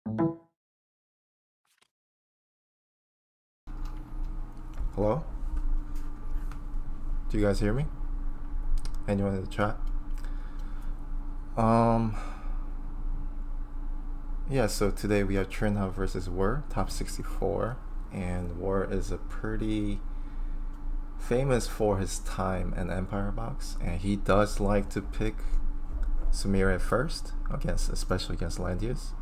Hello? Do you guys hear me? Anyone in the chat? Um, yeah, so today we have Trinhuv versus Whirr, top 64. And Whirr is a pretty famous for his time and Empire box. And he does like to pick Sumire first, especially against Landius.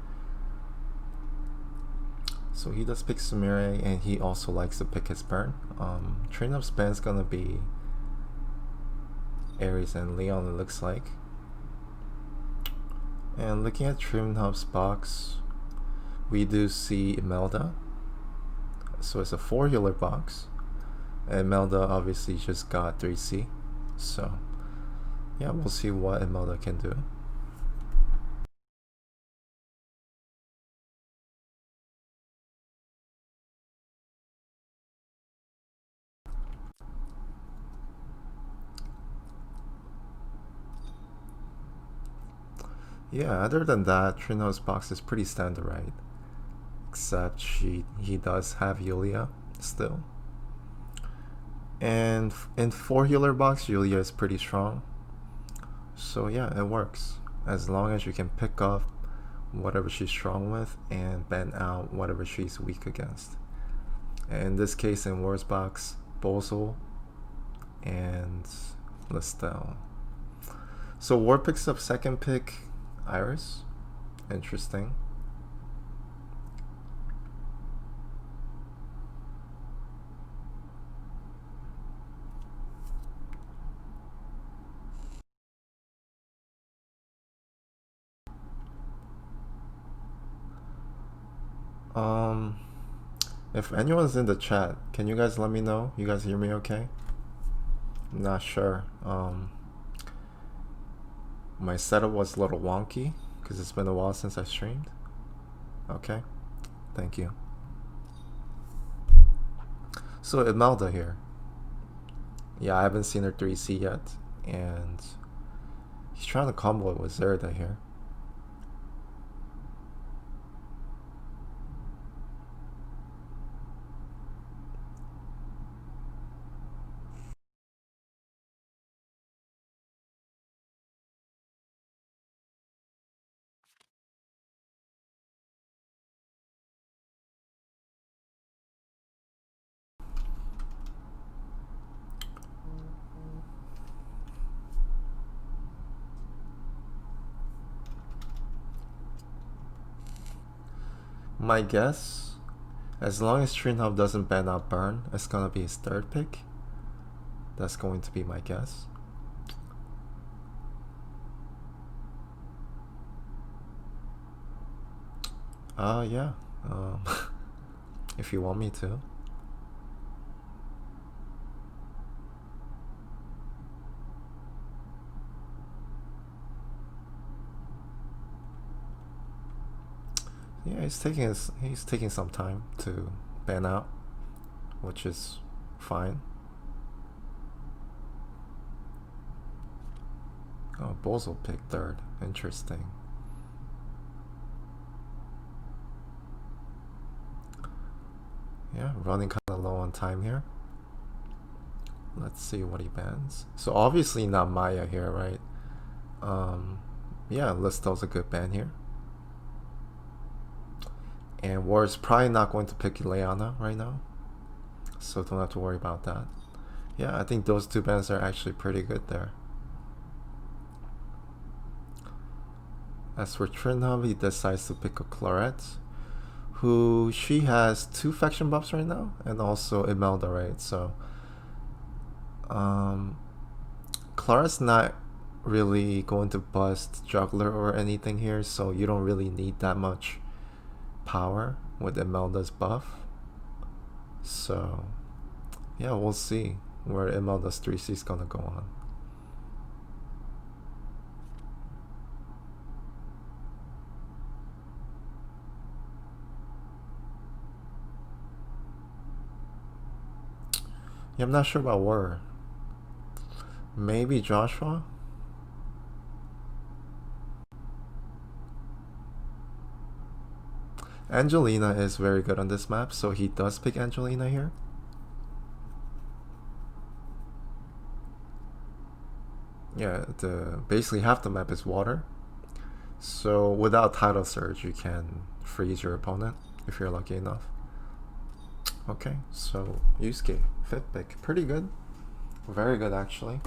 So he does pick Sumire, and he also likes to pick his burn. Trinhuv's band's gonna be Ares and Leon, it looks like. And looking at Trinhuv's box, we do see Imelda. So it's a 4 healer box. And Imelda obviously just got 3C. So yeah, we'll see what Imelda can do. Yeah, other than that, Trinhuv's box is pretty standard, right? Except he does have Yulia still. And in 4 healer box, Yulia is pretty strong. So yeah, it works. As long as you can pick up whatever she's strong with and ban out whatever she's weak against. And in this case, in Whirr's box, Bozel and Listel. So Whirr picks up second pick Iris. Interesting. Um, if anyone's in the chat, can you guys let me know? You guys hear me okay? I'm not sure. My setup was a little wonky because it's been a while since I streamed. Okay, thank you. So Imelda here. Yeah, I haven't seen her 3C yet, and he's trying to combo it with Zerda here. My guess, as long as Trinhuv doesn't ban out Burn, it's gonna be his third pick. That's going to be my guess. Yeah. If you want me to. Yeah, he's taking some time to ban out, which is fine. Oh, Bozel picked third. Interesting. Yeah, running kind of low on time here. Let's see what he bans. So obviously not Maya here, right? Yeah, Listel's a good ban here. And Whirr's probably not going to pick Ileana right now, so don't have to worry about that. Yeah, I think those two bans are actually pretty good there. As for Trinhuv, he decides to pick a Claret, who she has 2 faction buffs right now, and also Imelda, right? So Claret's not really going to bust Juggler or anything here, so you don't really need that much power with Imelda's buff. So yeah, we'll see where Imelda's 3C is gonna go on. Yeah, I'm not sure about Whirr. Maybe Joshua? Angelina is very good on this map, so he does pick Angelina here. Yeah, the basically half the map is water. So without Tidal Surge, you can freeze your opponent if you're lucky enough. Okay, so Yusuke, fifth pick. Pretty good. Very good, actually.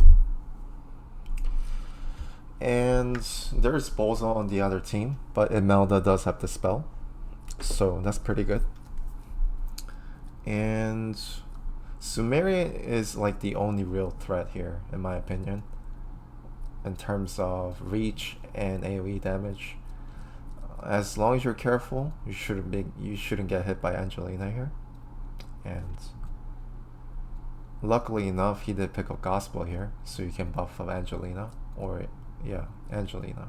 And there's Bozo on the other team, but Imelda does have the spell. So that's pretty good. And Sumeri is like the only real threat here, in my opinion, in terms of reach and AoE damage. As long as you're careful, you shouldn't get hit by Angelina here. And luckily enough, he did pick up Gospel here, so you can buff up Angelina, or yeah, Angelina,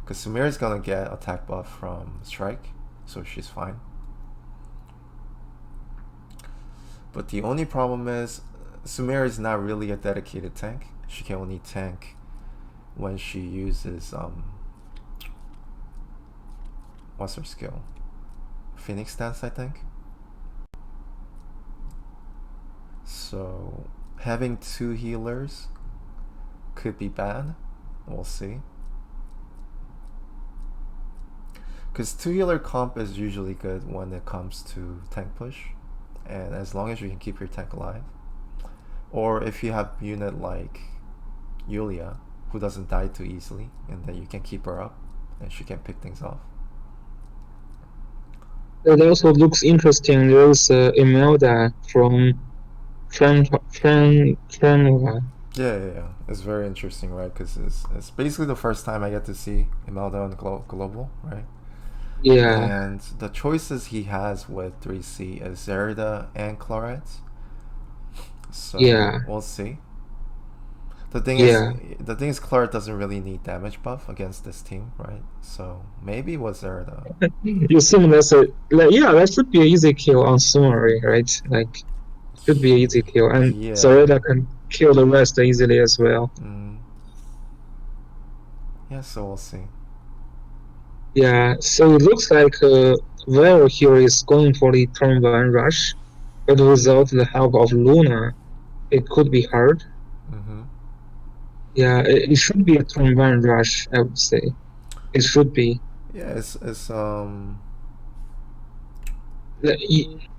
because Sumeri's gonna get attack buff from Strike, so she's fine. But the only problem is Sumeri is not really a dedicated tank. She can only tank when she uses what's her skill? Phoenix Dance, I think. So having two healers could be bad. We'll see. Because two healer comp is usually good when it comes to tank push, and as long as you can keep your tank alive. Or if you have a unit like Yulia, who doesn't die too easily, and then you can keep her up, and she can pick things off. It also looks interesting. There's Imelda from Trinhuv. Yeah. It's very interesting, right? Because it's basically the first time I get to see Imelda on global, right? Yeah, And the choices he has with 3C is Zerida and Claret. So yeah, we'll see. The thing is, yeah. the thing is, Claret doesn't really need damage buff against this team, right? So maybe with Zerida. You think that's a like, yeah, that should be an easy kill on Summary, right? Like should be an easy kill, and Yeah. Zareda can kill the rest easily as well. Mm, yeah. So we'll see. Yeah, so it looks like Whirr here is going for the turn one rush, but without the help of Luna, it could be hard. Mm-hmm. Yeah, it should be a turn one rush, I would say. It should be. Yeah. It's Like,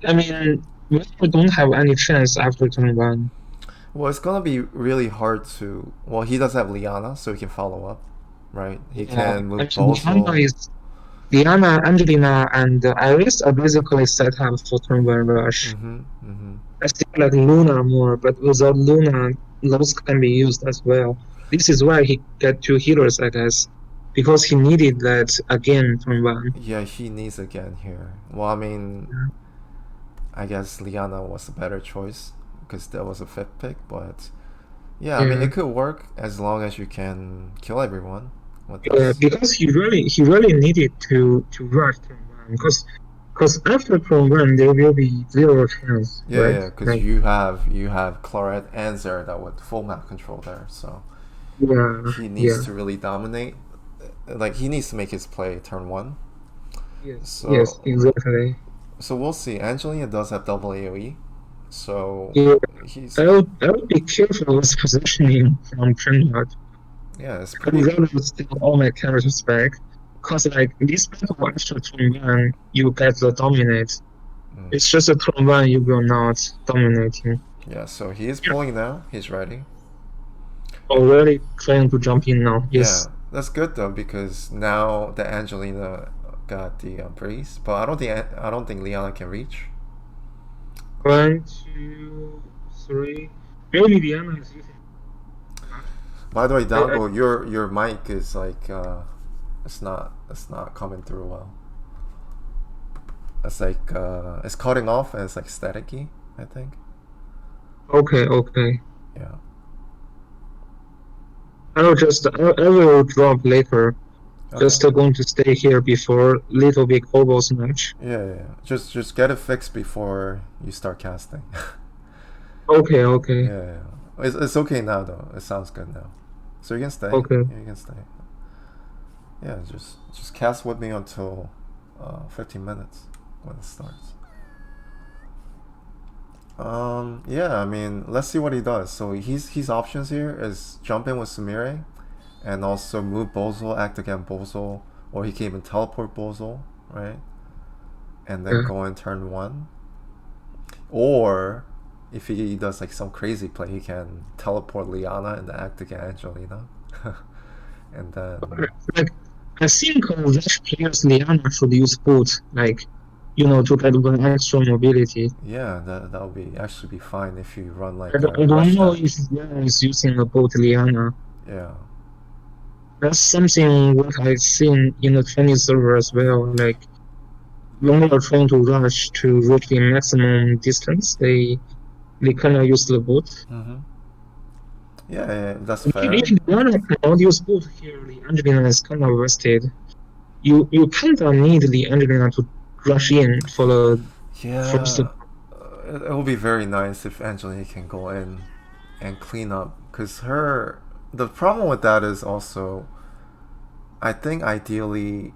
I mean, Whirr don't have any chance after turn one. well, it's gonna be really hard to. Well, he does have Liana, so he can follow up, right? He Yeah, can I move mean, Bozo. Diana, Angelina, and Iris are basically set up for turn one rush. Mm-hmm. Mm-hmm. I still like Luna more, but without Luna, those can be used as well. This is why he got two healers, I guess, because he needed that again from one. Yeah, he needs again here. Well, I mean, I guess Liana was a better choice because that was a fifth pick, but yeah, I mean, Yeah, it could work as long as you can kill everyone with yeah, this. because he really needed to rush turn one, because after turn one there will be zero chance, right? Because Like, you have Claret and Zerda with full map control there, so yeah, he needs yeah, to really dominate. Like he needs to make his play turn one. yes, So exactly. we'll see. Angelina does have double AOE, so Yeah, he's I would be careful with positioning from Trinhuv. yeah, it's I would pretty. rather steal all my characters back. Because like this battle extra turn one, you get the dominate. Mm, It's just a turn one you will not dominating. yeah, so he is Yeah. pulling now. He's ready. Already trying to jump in now. Yeah, Yes. that's good though because now the Angelina got the breeze, but I don't think Liana can reach. One, two, three. Maybe Diana is using that. By the way, I Dango, your mic is like it's not coming through well. It's like it's cutting off and it's like staticky, I think. okay, okay. Yeah. I will drop later. Okay. Just going to stay here before little big Obo's match. Yeah. Just get it fixed before you start casting. Okay, okay, Yeah. It's okay now though. It sounds good now. So you can stay. okay. Yeah, you can stay. Yeah, just cast with me until 15 minutes when it starts. Yeah, I mean, let's see what he does. So his options here is jump in with Sumire, and also move Bozo, act again Bozo, or he can even teleport Bozo, right? And then Yeah. go in turn one. Or if he does like some crazy play, he can teleport Liana and then act again Angelina. And then Like, I think Rush players Liana should use boot, like, to get one extra mobility. yeah, that would be actually be fine if you run I like don't, a I don't rush know deck. if Whirr is using a boot Liana. Yeah. That's something what I've seen in the Chinese server as well. Like, when they are trying to rush to reach the maximum distance, they kind of use the boot. Mm-hmm. Yeah, yeah, that's If fair. Liana cannot use boot here, the Angelina is kind of wasted. You kind of need the Angelina to rush in for the first. Yeah, it would be very nice if Angelina can go in and clean up, because her the problem with that is also I think ideally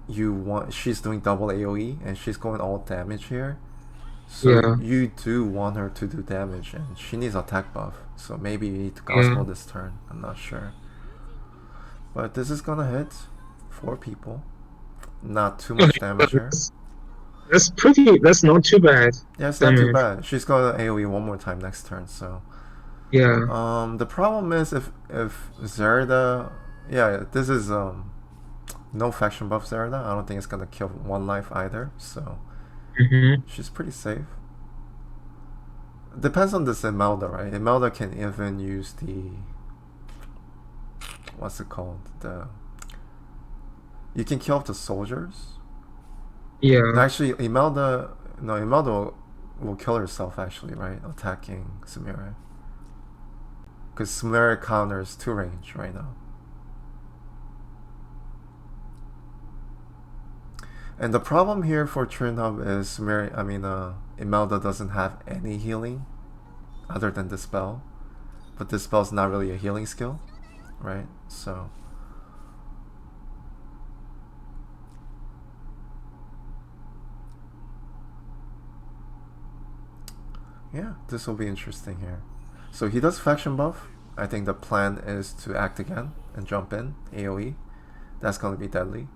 you want she's doing double AoE and she's going all damage here. So Yeah, you do want her to do damage, and she needs attack buff. So maybe you need to yeah. gospel this turn. I'm not sure, but this is gonna hit 4 people. Not too much damage here. That's not too bad Yeah, it's not too damage. bad. She's gonna AoE one more time next turn. So Yeah. the problem is if Zerda, yeah, this is no faction buff Zerda. I don't think it's gonna kill one life either. So Hmm. she's pretty safe. Depends on this Imelda, right? Imelda can even use the what's it called? The you can kill off the soldiers. Yeah. Actually, Imelda, no, Imelda will kill herself actually, right? Attacking Samira, because Samira counters 2 range right now. And the problem here for Trinhuv is Samira, I mean, Imelda doesn't have any healing other than Dispel, but Dispel's not really a healing skill, right? So yeah, this will be interesting here. So he does faction buff. I think the plan is to act again and jump in AoE. That's going to be deadly.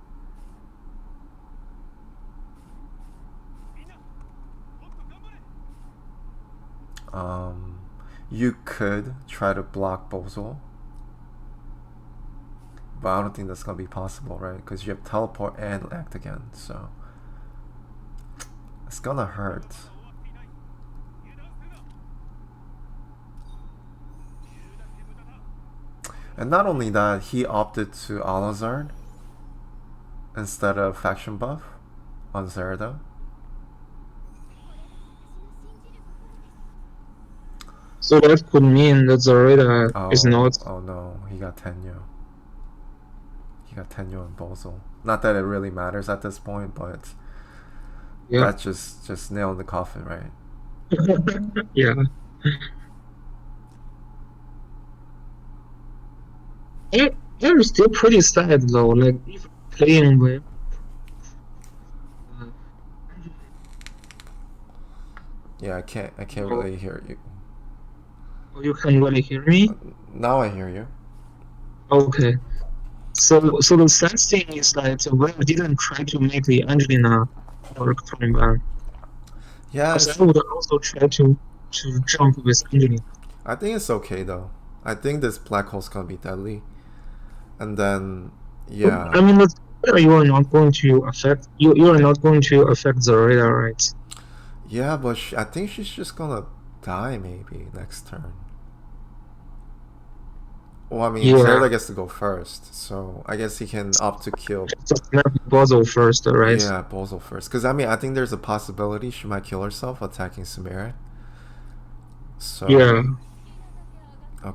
You could try to block Bozo, but I don't think that's going to be possible, right? Because you have teleport and act again, so it's gonna hurt. And not only that, he opted to Alazard instead of faction buff on Zerda. So that could mean that Zareta is not. Oh no, he got Tenyo. He got Tenyo and Bozo. Not that it really matters at this point, but Yeah. that's just nailed the coffin, right? Yeah. I, I'm still pretty sad though. Like, if playing with. Uh, Yeah, I can't oh, really hear you. you can really hear me? Now I hear you. Okay. So the sad thing is that we didn't try to make the Angelina work from there. Yeah, Because I would also try to jump with Angelina. I think it's okay though. I think this black hole's gonna be deadly, and then I yeah, mean, you are not going to affect you are not going to affect the radar, right? yeah, but I think she's just gonna die maybe next turn. Well, I mean, Yeah, Zerda gets to go first, so I guess he can opt to kill. just snap the puzzle first, right? Yeah, Bozo first. Because, I mean, I think there's a possibility she might kill herself attacking Samira. Yeah, So,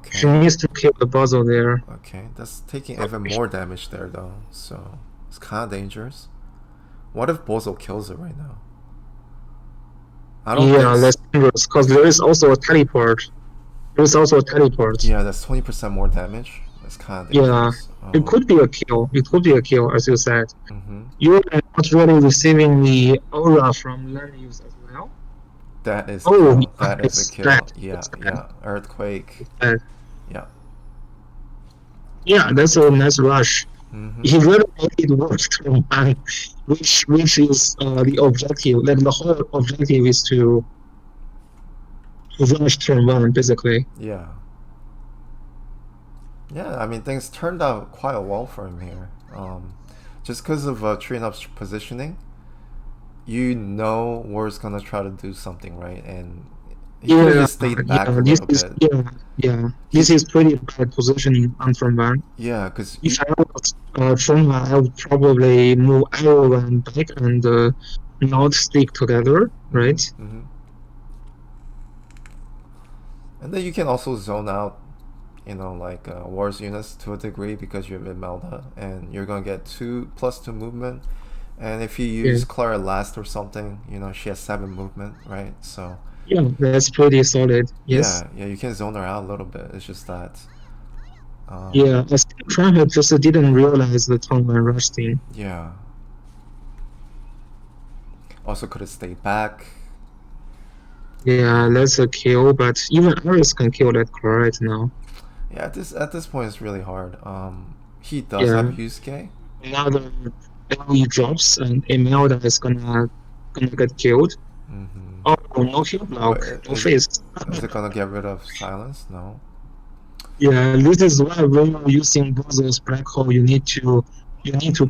she okay. needs to kill the puzzle there. Okay, that's taking even more damage there, though. So, it's kind of dangerous. What if Bozo kills it right now? I don't think. Yeah, that's dangerous because there is also a teleport. There is also a teleport. Yeah, that's 20% more damage. It's kind of Yeah, dangerous. it could be a kill. It could be a kill, as you said. Mm-hmm. You are not really receiving the aura from land use as well. That is a Oh, kill. yeah, That is a it's bad. kill. Yeah, It's bad. yeah. Earthquake. It's bad. Yeah. Yeah, that's a nice rush. Mm-hmm. He really made it work to man, which is the objective. Like the whole objective is to rush turn one, basically. Yeah. Yeah, I mean, things turned out quite well for him here. Just because of Trinhuv's positioning, you know Whirr's gonna try to do something, right? And he could have Yeah, just stayed back yeah, a this little is bit. yeah. This He's is pretty bad positioning on front one. yeah, because If I was front one, I would probably move everyone back and not stick together, mm-hmm, right? mm-hmm. And then you can also zone out, like Wars units to a degree because you're Melda, and you're gonna get 2+2 movement. And if you Yeah, use Clara last or something, she has 7 movement, right? So yeah, that's pretty solid. Yes. yeah, yeah, you can zone her out a little bit. It's just that, Yeah, um, I think Trinhuv just didn't realize the turn one rush thing. yeah. Also could have stayed back. Yeah, that's a kill, but even Aris can kill that car right now. Yeah, at this point it's really hard. He does have Yeah, Yusuke. now the enemy drops and Imelda is gonna get killed. Mm-hmm. Oh, no heal block, But no face. is it gonna get rid of silence? No. Yeah, this is why when you're using Bozo's black hole, you need to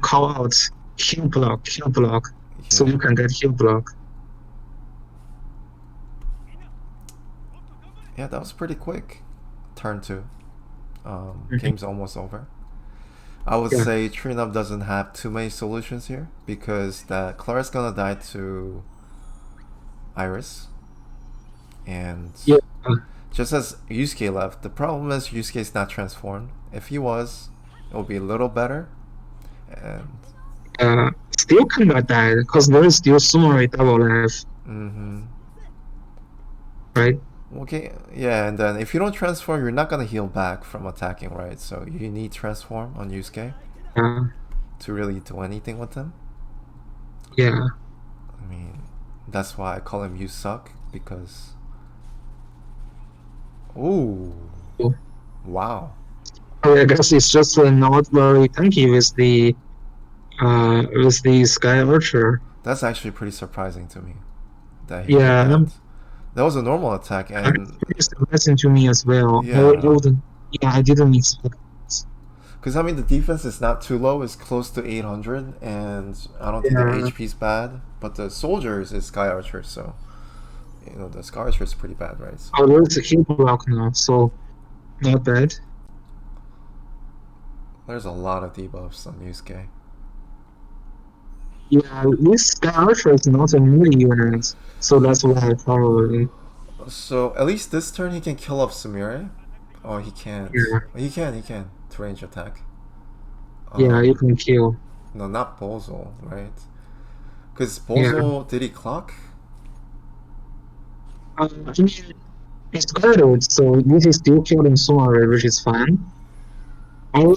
call out heal block, so Yeah. you can get heal block. Yeah, that was pretty quick. Turn 2. Mhm. Game's almost over. I would Yeah, say Trinov doesn't have too many solutions here because that Clara's gonna die to Iris, and yeah. just as Yusuke left, the problem is Yusuke's not transformed. If he was, it would be a little better. And Still cannot die because there is still summary double life, mm-hmm. right? Okay, yeah, and then if you don't transform, you're not gonna heal back from attacking, right? So you need transform on Yusuke Uh, to really do anything with him. yeah. I mean, that's why I call him You Suck because. Ooh, wow. I guess it's just not very tanky with the Sky Archer. That's actually pretty surprising to me that he did Yeah, that. That was a normal attack, it's and pretty surprising to me as well. I yeah, wouldn't. Yeah, I didn't expect it. because I mean the defense is not too low; it's close to 800, and I don't think their Yeah. HP is bad. But the soldiers is Sky Archer, so the Sky Archer is pretty bad, right? So Oh, there's a heal block now, so not bad. there's a lot of debuffs on Yusuke. Yeah, this Sky Archer is not a melee unit, so that's why probably. So at least this turn he can kill off Sumire. Oh, he can't. Yeah, He can. He can to range attack. yeah, you Um, can kill. no, not Bozo, right? Because Yeah. Bozo did he clock? I mean, it's clouded, so this is still killing Sumari, which is fine. Oh,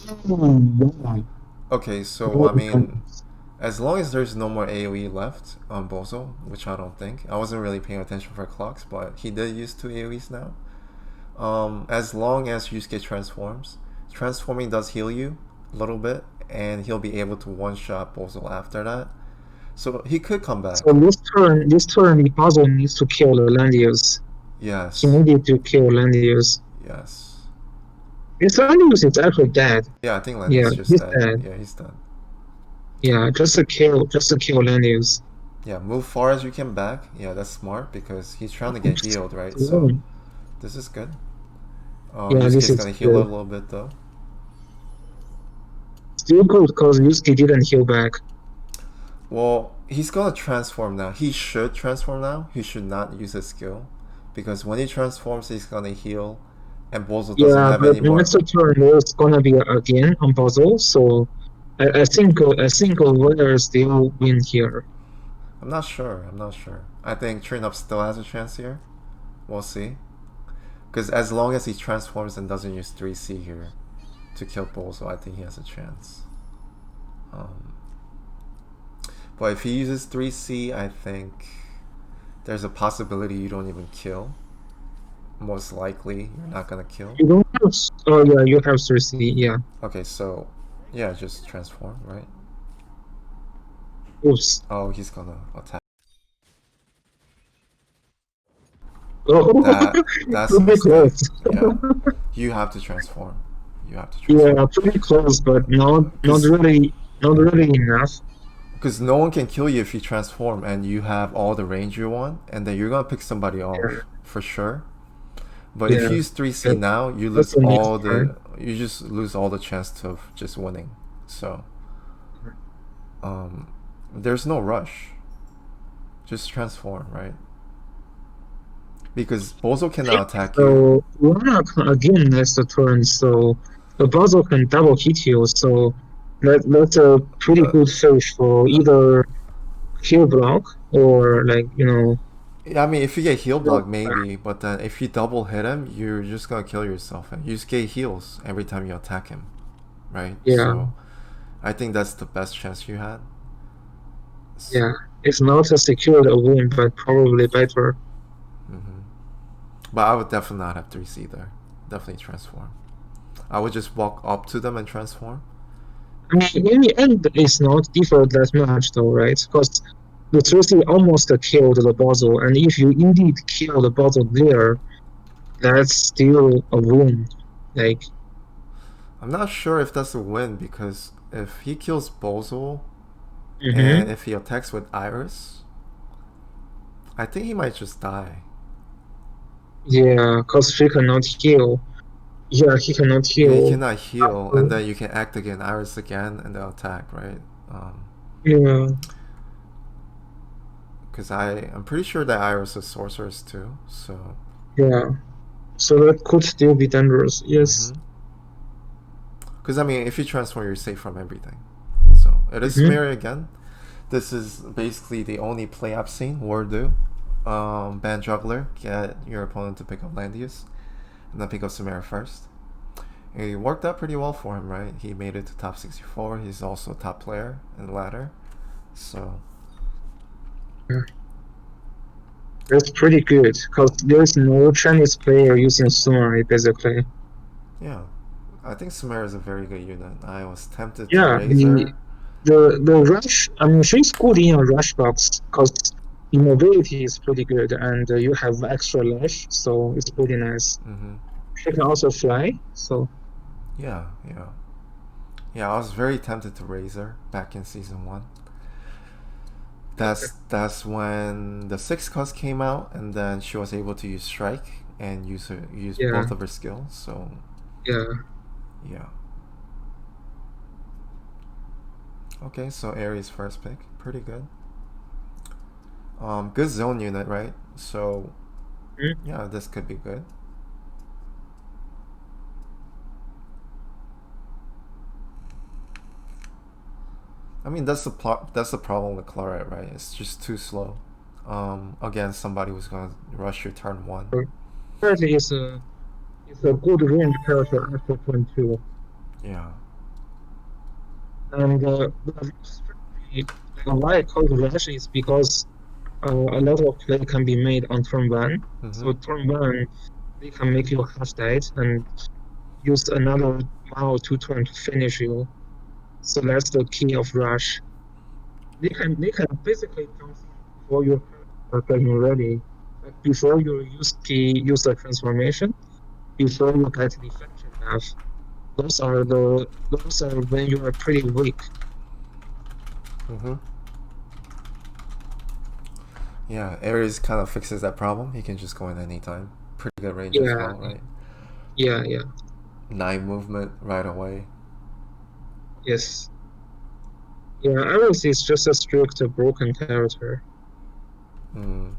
yeah. Okay, so I Oh, mean, as long as there's no more AOE left on Bozo, which I don't think. I wasn't really paying attention for clocks, but he did use 2 AOEs now. As long as Yusuke transforms, transforming does heal you a little bit, and he'll be able to one-shot Bozo after that. So he could come So back. this turn, the puzzle needs to kill the Landius. He Yes. needed to kill Landius. Yes. This Landius is actually dead. Yeah, I think Yeah, Lenny's just he's dead. dead. Yeah, he's dead. Yeah, just to kill Landius. Yeah, move far as you can back. Yeah, that's smart because he's trying to get healed, right? So Yeah, this is good. this Yusuke's is gonna heal a good. little bit though. Still good because Yusuke didn't heal back. Well, he's gonna transform now. He should transform now. He should not use his skill because when he transforms, he's gonna heal, and Bozo doesn't Yeah, have but any the more. next turn there's gonna be again on puzzle, so I think Whirr still win here. I'm not sure. I'm not sure. I think Trinhuv still has a chance here. We'll see. Because as long as he transforms and doesn't use 3C here to kill Bozo, I think he has a chance. Um, but if he uses 3C, I think there's a possibility you don't even kill. Most likely, you're not gonna kill. You don't have. Oh yeah, you have 3C. Yeah. Okay, so yeah, just transform, right? Oops. Oh, he's gonna attack. Oh, That's a pretty mistake. close. Yeah, you have to transform. You have to transform Yeah, pretty close, but not because really, not really enough. no one can kill you if you transform and you have all the range you want, and then you're gonna pick somebody Yeah, off for sure. But if yeah. you use 3C That, now, that's the next part. you just lose all the chance of just winning. So um, there's no rush. Just transform, right? Because Bozo cannot attack you. So Lana again next turn, so the puzzle can double hit you. So that's a pretty The good search for either kill block or I mean, if you get heal block block, back. maybe, but then if you double hit him, you're just gonna kill yourself. And you just get heals every time you attack him, right? Yeah, So I think that's the best chance you had. yeah. It's not a secured win, but probably better. Mm-hmm. But I would definitely not have 3C there. Definitely transform. I would just walk up to them and transform. I mean, in the end, it's not differ that much though, right? Because the Thursday almost killed the puzzle, and if you indeed kill the puzzle there, that's still a win. Like, I'm not sure if that's a win because if he kills Bozo and mm-hmm. if he attacks with Iris, I think he might just die. Yeah, because she cannot heal. Yeah, he cannot Yeah, he heal. cannot heal, and After. then you can act again, Iris again, and they'll attack, right? Yeah, Because I'm pretty sure that Iris is sorceress too. So, yeah. So that could still be dangerous. Yes. because I mean, if you transform, you're safe from everything. So it is Mm-hmm. Mary again. This is basically the only play I've seen. Whirr do. Ban juggler, get your opponent to pick up Landius, and then pick up Samara first. It worked out pretty well for him, right? He made it to top 64. He's also a top player in the ladder. So, Yeah. That's pretty good because there's no Chinese player using Sumari basically. yeah. I think Samara is a very good unit. I was tempted to Yeah, raise her. the rush. I mean, she's good in a rush box because the mobility is pretty good, and you have extra lash, so it's pretty nice. Mm-hmm. She can also fly, so Yeah, yeah. Yeah, I was very tempted to raise her back in season one. That's when the six cost came out, and then she was able to use strike and use yeah, both of her skills. So yeah, yeah. Okay, so Ares first pick, pretty good. Good zone unit, right? So mm, yeah, this could be good. I mean, that's the problem with Claret, right? It's just too slow. Against somebody who's gonna rush your turn one. currently is a good range character after turn two, Yeah. and why I call it rush is because a lot of play can be made on turn one. Mm-hmm. So turn one, they can make you half dead and use another 1 or 2 turn to finish you. So that's the key of rush. They can basically jump in before your character getting ready. Like before you use the transformation, before you get the faction buff. Those are when you are pretty weak. Mm-hmm. Yeah, Ares kind of fixes that problem. He can just go in anytime. Pretty good range as Yeah, well, right? yeah, yeah. 9 movement right away. Yes. Yeah, Iris is just a strict broken character. Mm.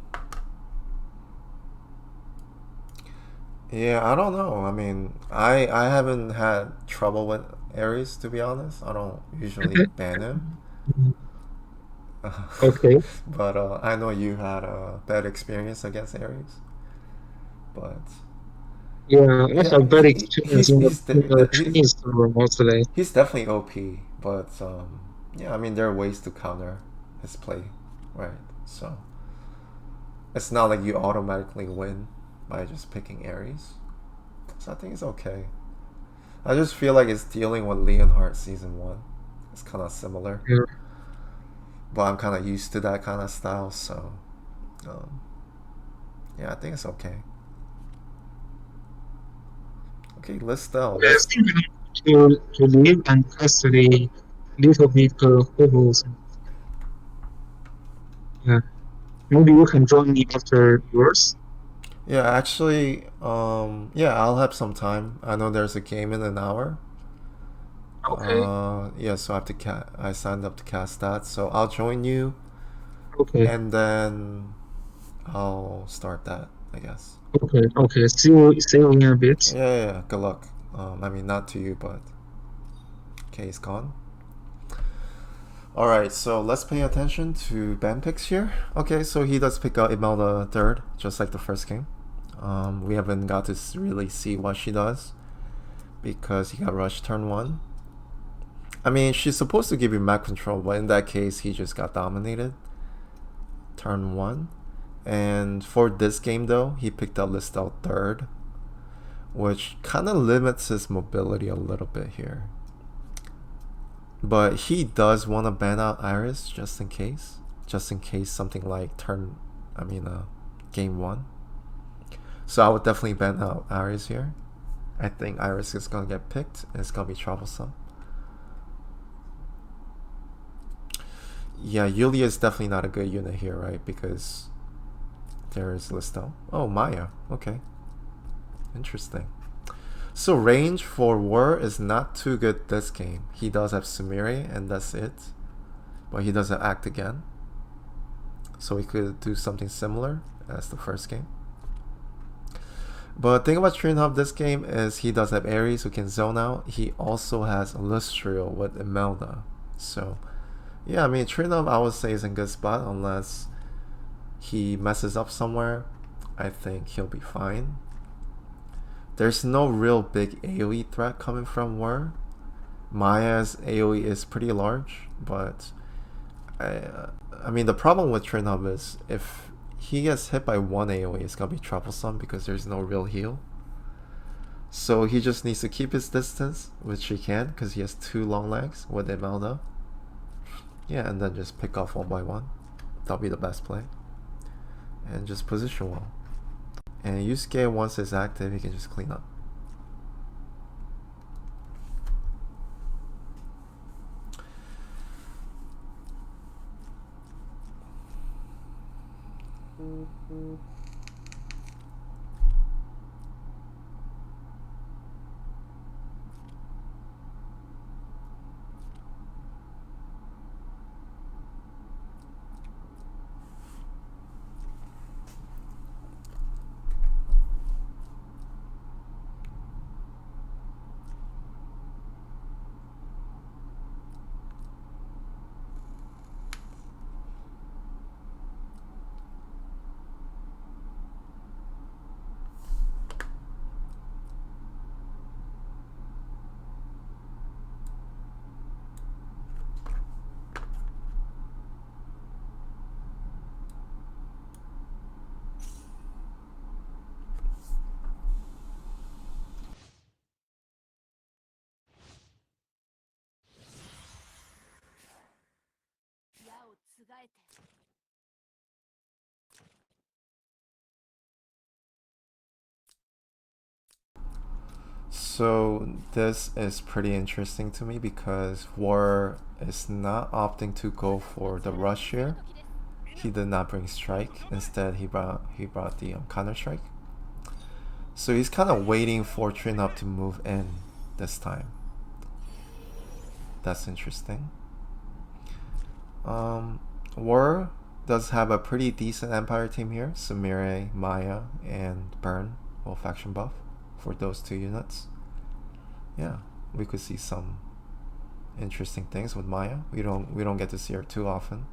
Yeah, I don't know. I mean, I haven't had trouble with Ares to be honest. I don't usually ban him. Okay. But I know you had a bad experience against Ares. But Yeah, I Yeah, have bad experience in the he's Chinese server mostly. he's definitely OP, but yeah, I mean there are ways to counter his play, right? So it's not like you automatically win by just picking Ares. So I think it's okay. I just feel like it's dealing with Leonhardt season one. It's kind of similar, Yeah. but I'm kind of used to that kind of style, so um, yeah, I think it's okay. Okay, Listel. I Let's think to live and test the little bit hobos. Yeah, maybe you can join me after yours. yeah, actually, yeah, I'll have some time. I know there's a game in an hour. Okay, Yeah, so I have to I signed up to cast that, so I'll join you, okay, and then I'll start that, I guess. okay. See you in a bit. Yeah, yeah, yeah. Good luck. I mean, not to you, but okay, he's gone. All right, so let's pay attention to Ben picks here. Okay, so he does pick out Imelda third, just like the first game. We haven't got to really see what she does because he got rushed turn one. I mean, she's supposed to give you map control, but in that case, he just got dominated turn one. And for this game, though, he picked up Listel third, which kind of limits his mobility a little bit here. But he does want to ban out Iris just in case. Just in case something like game one. So I would definitely ban out Iris here. I think Iris is going to get picked and it's going to be troublesome. Yeah, Yulia is definitely not a good unit here, right? Because there's Listel. Oh, Maya. Okay. Interesting. So range for Whirr is not too good this game. He does have Sumire and that's it. But he doesn't act again. So he could do something similar as the first game. But the thing about Trinhuv this game is he does have Ares who can zone out. He also has Lustriel with Imelda. So yeah, I mean Trinhuv I would say is in a good spot unless he messes up somewhere. I think he'll be fine. There's no real big AoE threat coming from Whirr. Maya's AoE is pretty large, but I mean the problem with Trinhuv is if he gets hit by one AoE, it's gonna be troublesome because there's no real heal. So he just needs to keep his distance, which he can because he has two long legs with Imelda. Yeah, and then just pick off one by one. That'll be the best play. And just position well. And Yusuke, once it's active, he can just clean up. So this is pretty interesting to me because War is not opting to go for the rush here. He did not bring strike. Instead, he brought the counter strike. So he's kind of waiting for Trinhuv to move in this time. That's interesting. War does have a pretty decent Empire team here. Sumire, Maya, and Burn will faction buff for those two units. Yeah, we could see some interesting things with Maya. We don't get to see her too often.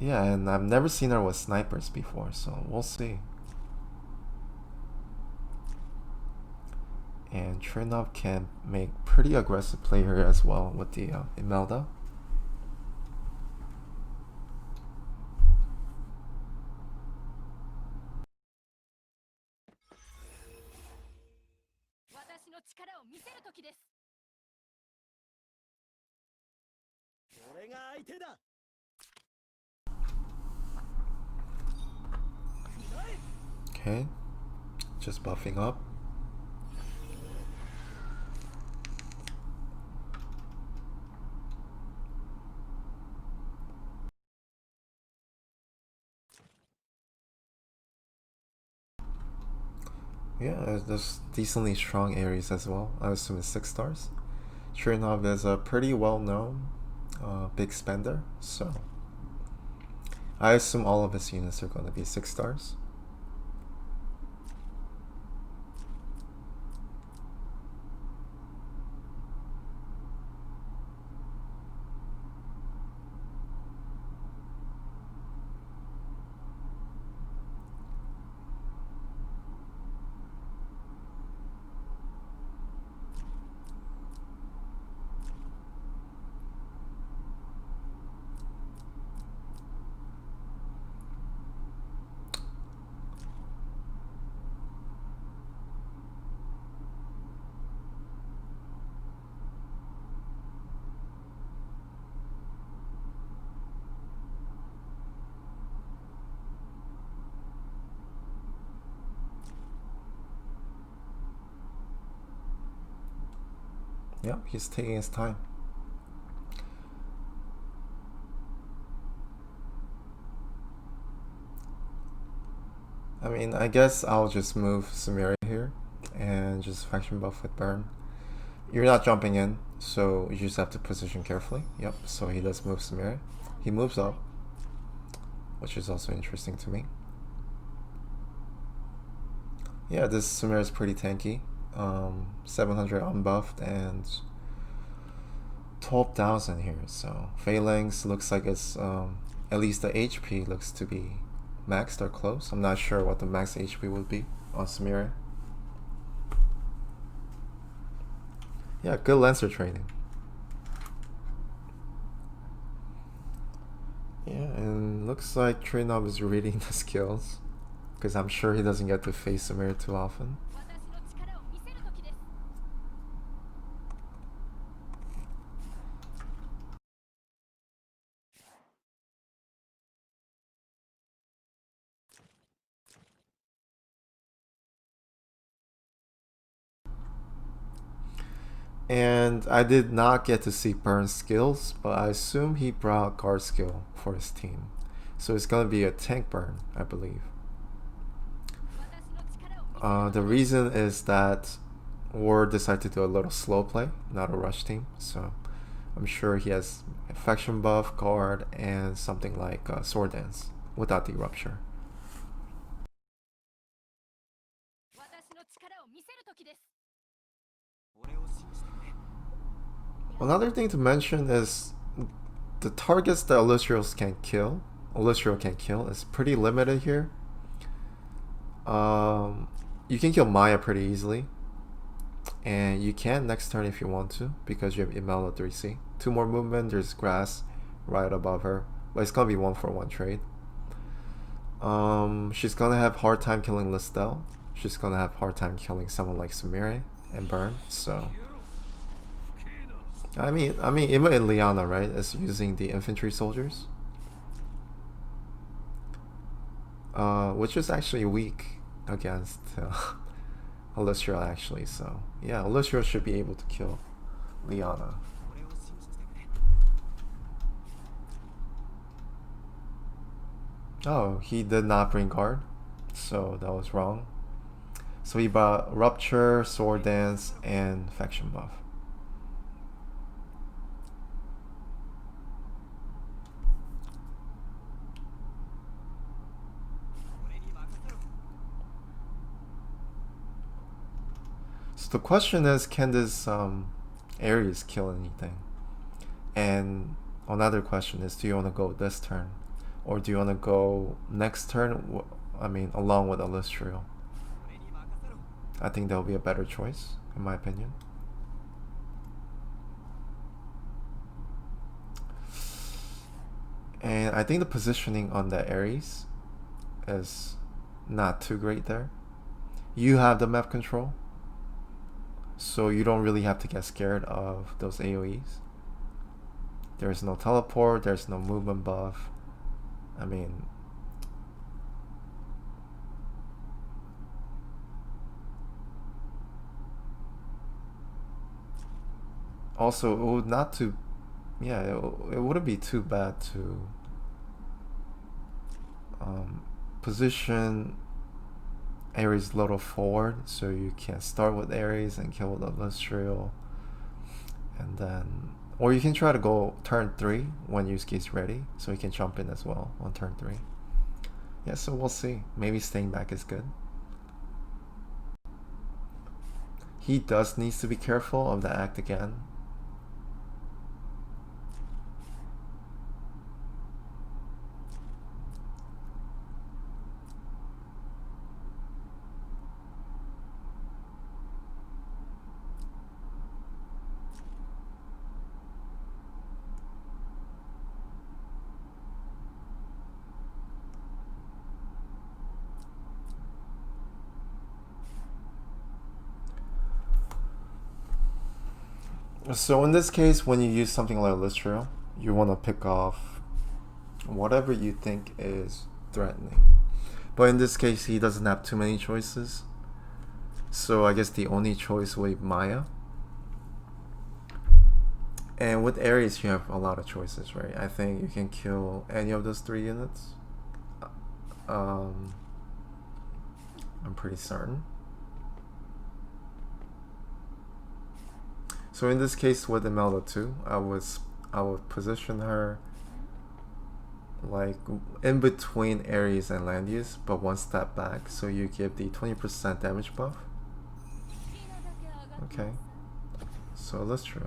Yeah, and I've never seen her with snipers before, so we'll see. And Trinhuv can make pretty aggressive play here as well with the Imelda. Okay, just buffing up. Yeah, there's decently strong Aries as well. I assume it's 6 stars. Trinhuv is a pretty well-known big spender, so I assume all of his units are going to be 6 stars. Yeah, he's taking his time. I mean, I guess I'll just move Samira here and just faction buff with burn. You're not jumping in, so you just have to position carefully. Yep, so he does move Samira. He moves up, which is also interesting to me. Yeah, this Samira is pretty tanky. 700 unbuffed and 12,000 here. So Phalanx looks like it's at least the HP looks to be maxed or close. I'm not sure what the max HP would be on Samira. Yeah, good Lancer training. Yeah, and looks like Trinhuv is reading the skills, because I'm sure he doesn't get to face Samira too often. And I did not get to see Burn's skills, but I assume he brought guard skill for his team. So it's gonna be a tank burn, I believe. The reason is that Whirr decided to do a little slow play, not a rush team. So I'm sure he has affection buff, guard, and something like sword dance without the rupture. Another thing to mention is the targets that Illustrial can kill is pretty limited here. You can kill Maya pretty easily, and you can next turn if you want to because you have Imelda 3C. 2 more movement. There's grass right above her, but it's gonna be 1-for-1 trade. She's gonna have hard time killing Listel. She's gonna have hard time killing someone like Samire and Burn. So I mean, even Liana, right, is using the infantry soldiers, which is actually weak against Alystria, actually. So yeah, Alystria should be able to kill Liana. Oh, he did not bring guard, so that was wrong. So he brought Rupture, Sword Dance, and Faction Buff. So the question is, can this Ares kill anything? And another question is, do you want to go this turn? Or do you want to go next turn? I mean, along with Illustrial. I think that would be a better choice, in my opinion. And I think the positioning on the Ares is not too great there. You have the map control, so you don't really have to get scared of those AoEs. There's no teleport, there's no movement buff. I mean, also it would not to, yeah, it wouldn't be too bad to position Ares a little forward, so you can start with Ares and kill with Illustrial, and then, or you can try to go turn 3 when Yusuke's ready, so he can jump in as well on turn 3. Yeah, so we'll see. Maybe staying back is good. He does needs to be careful of the act again. So in this case, when you use something like Listrio, you want to pick off whatever you think is threatening. But in this case, he doesn't have too many choices. So I guess the only choice would be Maya. And with Ares, you have a lot of choices, right? I think you can kill any of those 3 units. I'm pretty certain. So in this case with Imelda too, I would position her like in between Ares and Landius, but one step back, so you give the 20% damage buff. Okay, so let's try.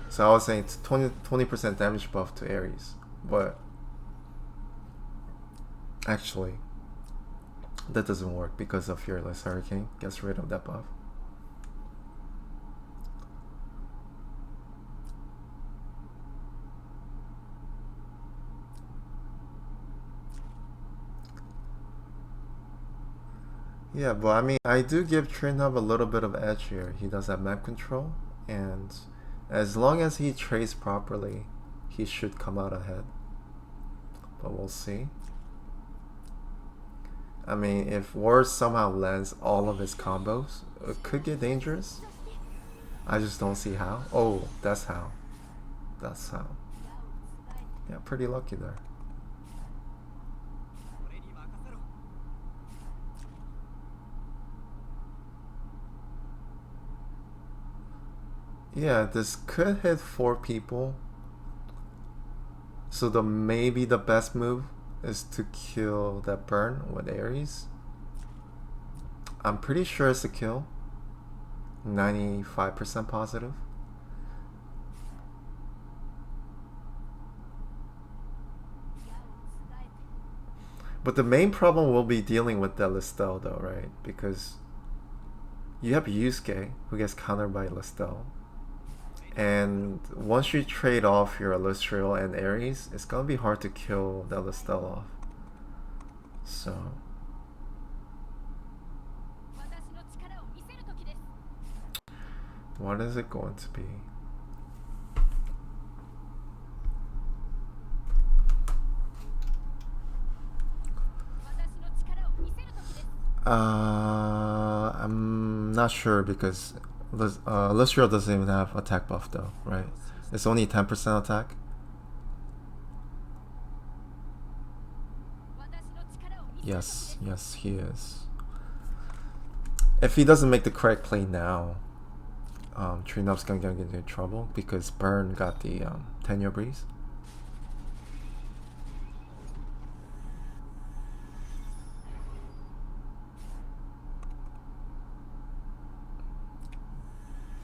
So I was saying it's 20% damage buff to Ares, but actually that doesn't work because of Fearless Hurricane gets rid of that buff. Yeah, but I mean, I do give Trinhuv a little bit of edge here. He does have map control, and as long as he trades properly, he should come out ahead. But we'll see. I mean, if Whirr somehow lands all of his combos, it could get dangerous. I just don't see how. Oh, that's how. That's how. Yeah, pretty lucky there. Yeah, this could hit 4 people. So maybe the best move is to kill that burn with Ares. I'm pretty sure it's a kill. 95% positive. But the main problem will be dealing with that Listel though, right? Because you have Yusuke who gets countered by Listel. And once you trade off your Illustrial and Ares, it's gonna be hard to kill that Listel off. So what is it going to be? I'm not sure because Lustral doesn't even have attack buff though, right? It's only 10% attack. Yes, yes, he is. If he doesn't make the correct play now, Trinhuv's gonna get into trouble because Burn got the 10-year breeze.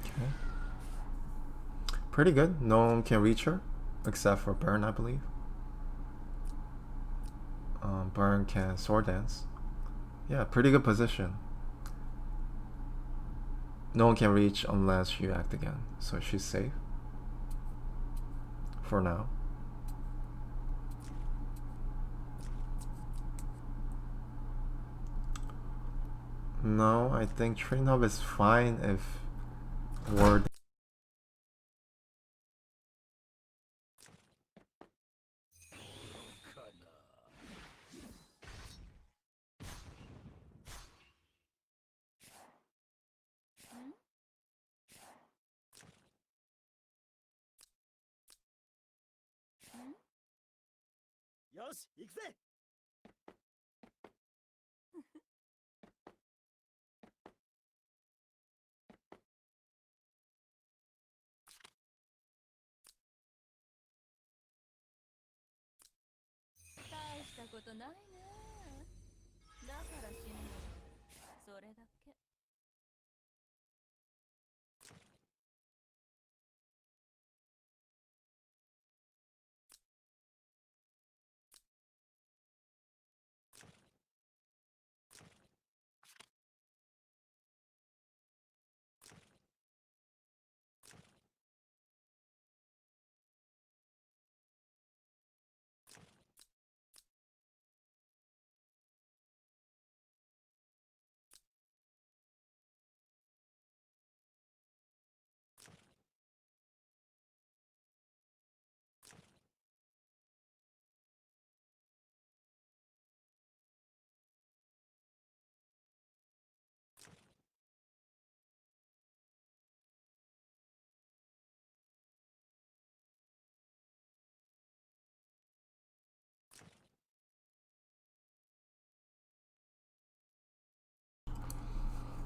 Okay. Pretty good. No one can reach her except for Burn, I believe. Burn can sword dance. Yeah, pretty good position. No one can reach unless you act again, so she's safe for now. No, I think Trinhuv is fine if Whirr.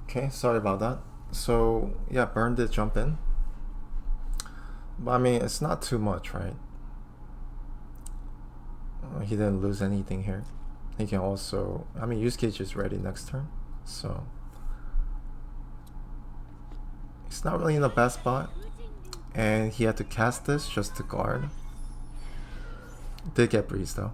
Okay, sorry about that. So yeah, Burn did jump in, but I mean it's not too much, right? He didn't lose anything here. He can also, I mean, use cage is ready next turn, so he's not really in the best spot. And he had to cast this just to guard. Did get breeze though.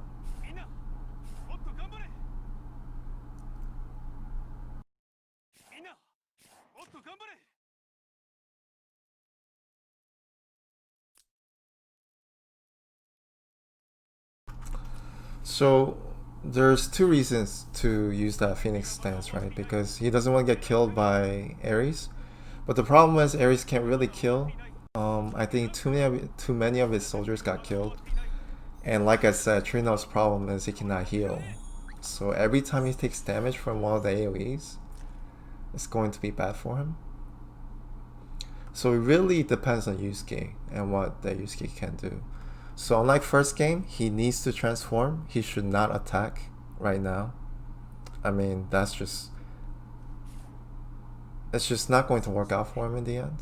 So there's two reasons to use that Phoenix stance, right? Because he doesn't want to get killed by Ares. But the problem is Ares can't really kill. I think too many of his soldiers got killed. And like I said, Trinhov's problem is he cannot heal. So every time he takes damage from one of the AoEs, it's going to be bad for him. So it really depends on Yusuke and what the Yusuke can do. So unlike first game, he needs to transform. He should not attack right now. I mean, it's just not going to work out for him in the end.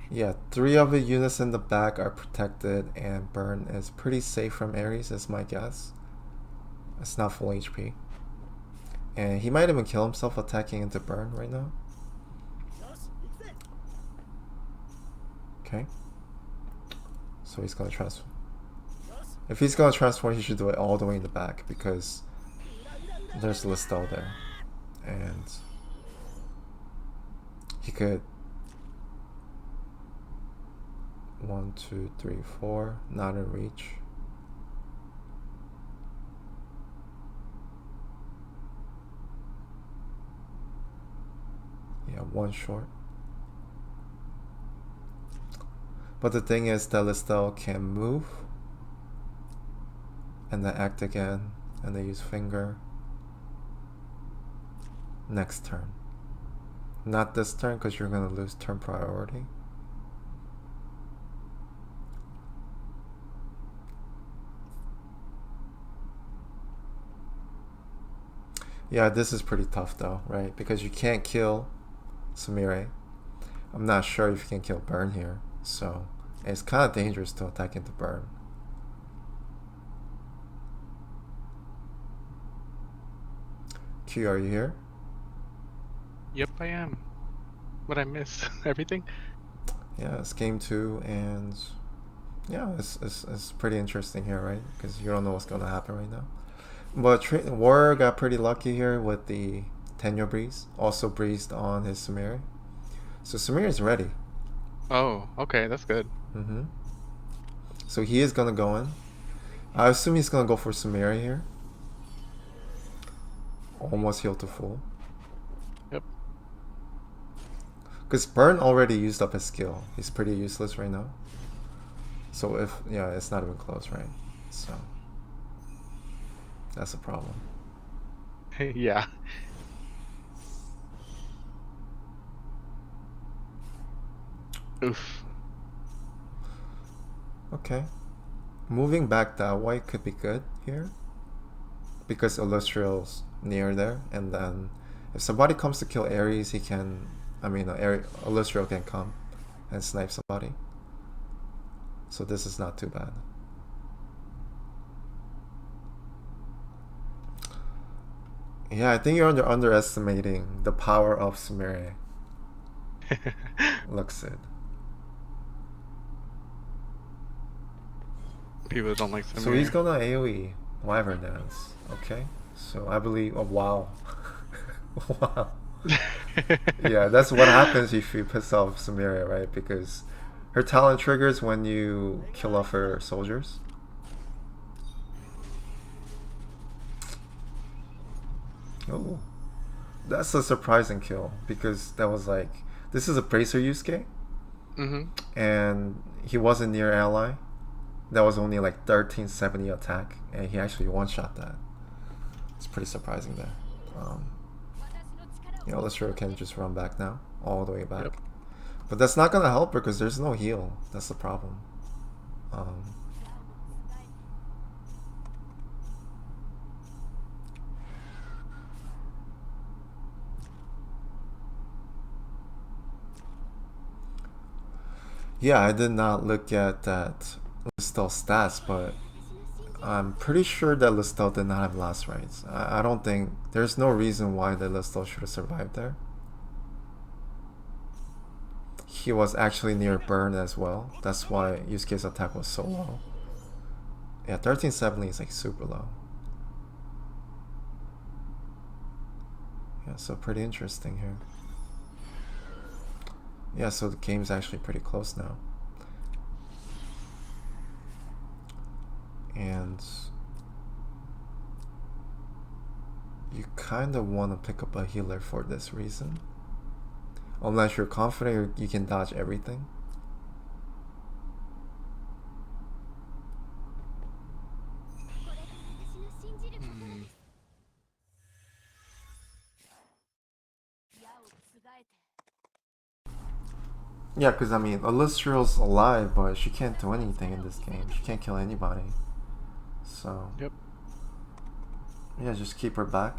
Yeah, 3 of the units in the back are protected, and Burn is pretty safe from Ares, is my guess. It's not full HP. And he might even kill himself attacking into Burn right now. Okay. So he's gonna transform. If he's gonna transform, he should do it all the way in the back, because there's Listel there. And he could 1, 2, 3, 4, not in reach. Yeah, 1 short. But the thing is that Listel can move and then act again, and they use finger next turn. Not this turn, because you're gonna lose turn priority. Yeah, this is pretty tough though, right? Because you can't kill Sumire. I'm not sure if you can kill Burn here, so it's kind of dangerous to attack into Burn. Q, are you here? Yep, I am. What I miss? Everything? Yeah, it's game two, and yeah, it's pretty interesting here, right? Because you don't know what's gonna happen right now. But Whirr got pretty lucky here with the Tenyo Breeze. Also breezed on his Samiri. So Samiri is ready. Oh, okay, that's good. Mm-hmm. So he is gonna go in. I assume he's gonna go for Samiri here. Almost healed to full. Yep. Because Burn already used up his skill. He's pretty useless right now. So if, yeah, it's not even close, right? So that's a problem. Yeah. Oof. Okay. Moving back that way could be good here. Because Illustrial's near there. And then if somebody comes to kill Ares, he can... I mean, Illustrial can come and snipe somebody. So this is not too bad. Yeah, I think you're underestimating the power of Samiri. Looks it. People don't like So he's Samir. gonna AoE Wyvern Dance. Okay. So I believe. Oh wow. Wow. Yeah, that's what happens if you piss off Samira, right? Because her talent triggers when you kill off her soldiers. Oh, that's a surprising kill because that was like, this is a Bracer Yusuke, Mm-hmm. and he wasn't near ally. That was only like 1370 attack, and he actually one-shot that. It's pretty surprising there. Um, yeah, Illustrator can just run back now, all the way back. Yep. But that's not gonna help her because there's no heal. That's the problem. Um, yeah, I did not look at that Listel stats, but I'm pretty sure that Listel did not have last rights. I don't think there's no reason why the Listel should have survived there. He was actually near burn as well. That's why Yusuke's attack was so low. Yeah, 1370 is like super low. Yeah, so pretty interesting here. Yeah, so the game's actually pretty close now. And you kind of want to pick up a healer for this reason. Unless you're confident you can dodge everything. Mm. Yeah, because I mean, Illustrial's alive, but she can't do anything in this game. She can't kill anybody. So, Yep. yeah, just keep her back.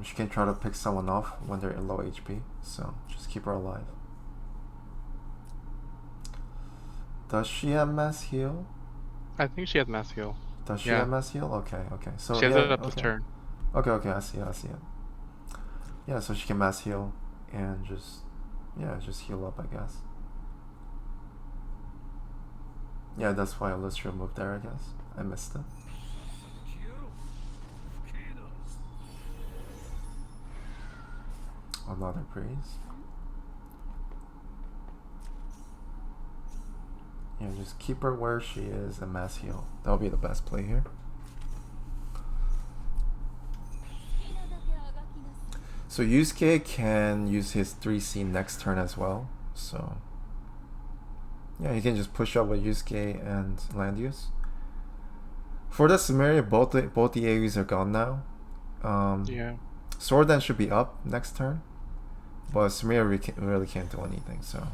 She can try to pick someone off when they're in low HP, so just keep her alive. Does she have mass heal? I think she has mass heal. Does she Yeah. have mass heal? Okay, okay. So She has yeah, it up this okay. turn. Okay, okay, I see it, I see it. Yeah, so she can mass heal and just, yeah, just heal up, I guess. Yeah, that's why Illustria moved there, I guess. I missed it. Another breeze. Yeah, just keep her where she is and mass heal. That'll be the best play here. So Yusuke can use his 3C next turn as well. So yeah, he can just push up with Yusuke and land use. For the Samaria, both the AoEs are gone now. Yeah. Sword then should be up next turn, but Samira really can't do anything. So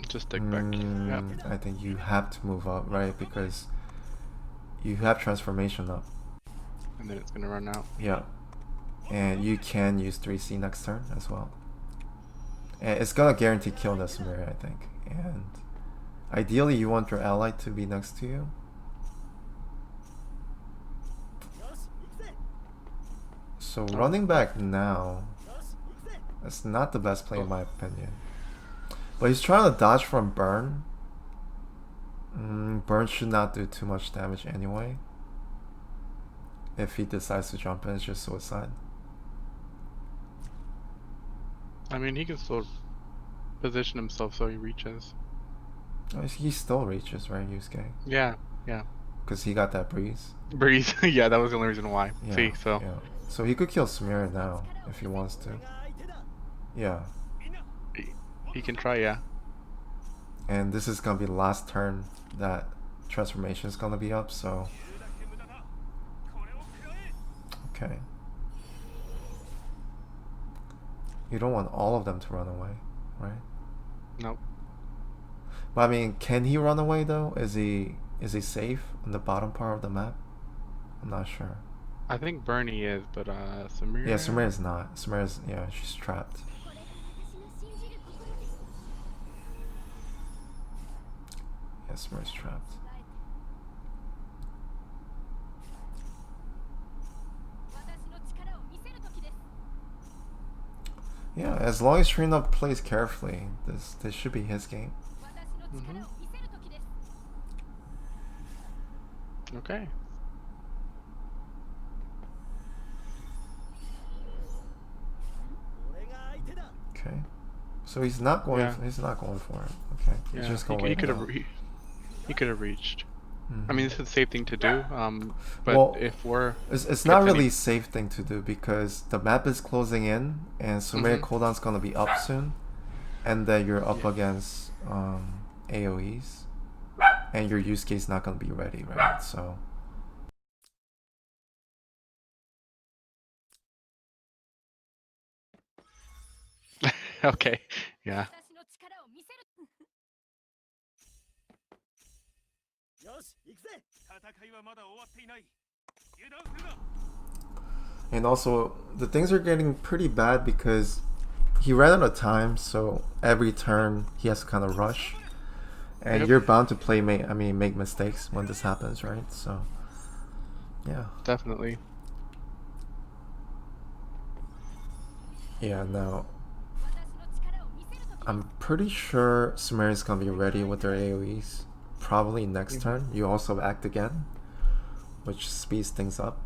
Just stick back. Yep. I think you have to move up, right? Because you have transformation up. And then it's gonna run out. Yeah, and you can use 3C next turn as well. And it's gonna guarantee kill the Samira, I think. And ideally, you want your ally to be next to you. So running back now, that's not the best play in my opinion. But he's trying to dodge from burn. Burn should not do too much damage anyway. If he decides to jump in, it's just suicide. I mean, he can still position himself so he reaches. He still reaches, right, Yusuke? Yeah, yeah. Because he got that breeze. Breeze. Yeah, that was the only reason why. Yeah, See, so. yeah. So he could kill Samira now if he wants to. Yeah. He can try, yeah. And this is gonna be the last turn that transformation is gonna be up, so. Okay. You don't want all of them to run away, right? Nope. But I mean, can he run away though? Is he safe on the bottom part of the map? I'm not sure. I think Bernie is, but Samira. Yeah, Samira is not. Samira's, yeah, she's trapped. Yeah, Samira's trapped. Yeah, as long as Trinhuv plays carefully, this should be his game. Okay. Okay. So he's not going. Yeah. He's not going for it. Okay. He's Yeah. just going. He could have. He could have reached. I mean, this is a safe thing to do. But well, if we're, it's not really a safe thing to do because the map is closing in, and Sumire cooldown's gonna be up soon, and then you're up against AOE's, and your use case not gonna be ready, right? So. Okay. Yeah. And also, the things are getting pretty bad because he ran out of time, so every turn he has to kind of rush. And you're bound to make mistakes when this happens, right? So, yeah. Definitely. Yeah, now, I'm pretty sure Sumire is going to be ready with their AoEs. Probably next turn. You also act again, which speeds things up.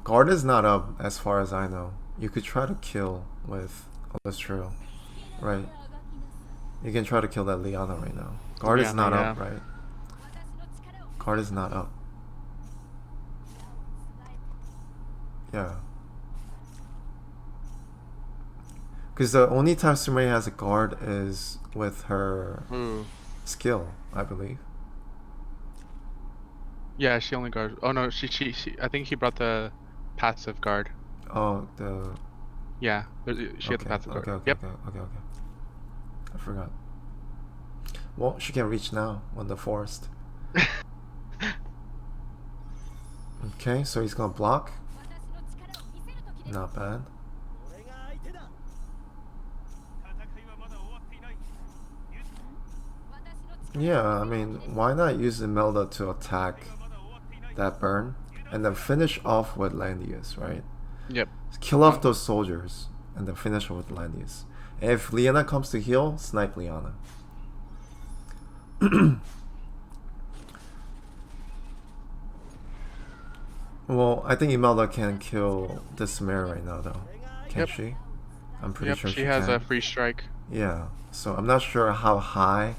Guard is not up as far as I know. You could try to kill with Alistrio, right? You can try to kill that Liana right now. Guard is not up, right? Guard is not up. Yeah. Because the only time Sumire has a guard is with her skill, I believe. Yeah, she only guards. Oh no, she. I think he brought the passive guard. Oh, the. Yeah, she had the passive guard. Okay. I forgot. Well, she can reach now on the forest. Okay, so he's gonna block. Not bad. Yeah, I mean, why not use Imelda to attack that burn and then finish off with Landius, right? Yep. Kill off those soldiers and then finish with Landius. And if Liana comes to heal, snipe Liana. Well, I think Imelda can kill this mare right now, though. Can't she? I'm pretty sure she has can. a free strike. Yeah, so I'm not sure how high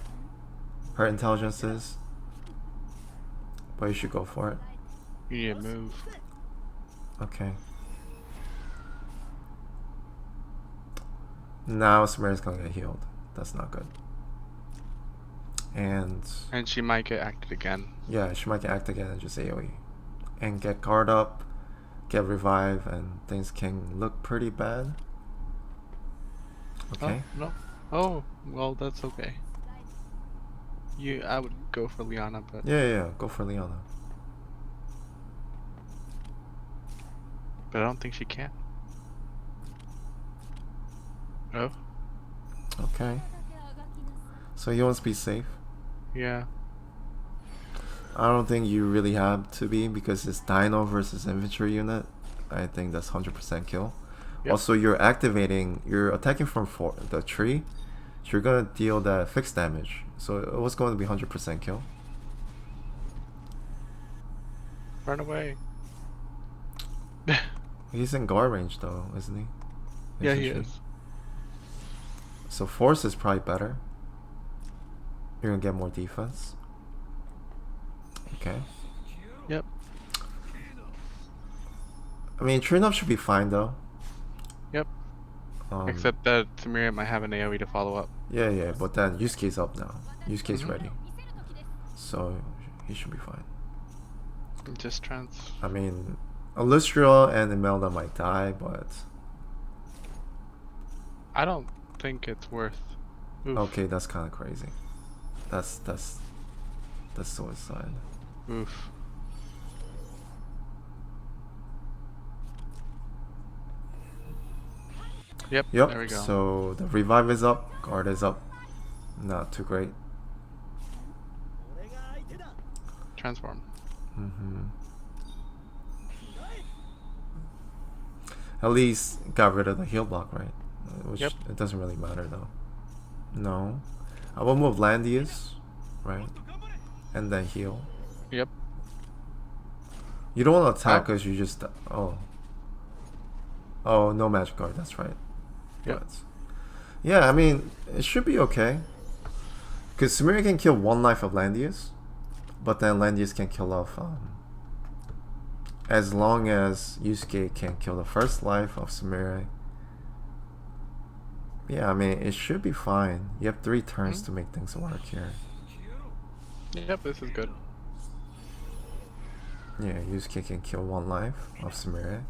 her intelligence is, but you should go for it. You need to move. Okay. Now Samira's gonna get healed. That's not good. And she might get acted again. Yeah, she might get acted again and just AoE. And get guard up, get revive, and things can look pretty bad. Okay. Oh, no. Oh, well, that's okay. I would go for Liana, but... Yeah, go for Liana. But I don't think she can. Oh, Okay. So he wants to be safe. yeah. I don't think you really have to be because it's Dino versus infantry unit. I think that's 100% kill. Yep. Also, you're attacking from the tree. So you're gonna deal that fixed damage. So it was going to be 100% kill. Run away. He's in guard range though, isn't he? Yeah, he Infantry. is. So force is probably better. You're gonna get more defense. Okay. Yep. I mean, Trinhuv should be fine though. Yep. Except that Samira might have an AoE to follow up. Yeah, but then Yusuke's up now. Yusuke's Mhm. ready. So he should be fine. Just trans. I mean, Illustria and Imelda might die, but I don't think it's worth. Oof. okay, that's kind of crazy. That's suicide. Oof. Yep. Yep. There we go. So the revive is up, guard is up. Not too great. Transform. At least got rid of the heal block, right? Which Yep. it doesn't really matter though. No. I will move Landius, right? And then heal. Yep. You don't want to attack Oh. because you just... Oh, no magic guard, that's right. Yep. But, yeah, I mean, it should be okay. Because Samira can kill one life of Landius, but then Landius can kill off... as long as Yusuke can kill the first life of Samira. Yeah, I mean, it should be fine. You have 3 turns to make things work here. Yep. This is good. Yeah, Yusuke can kill 1 life of Samira.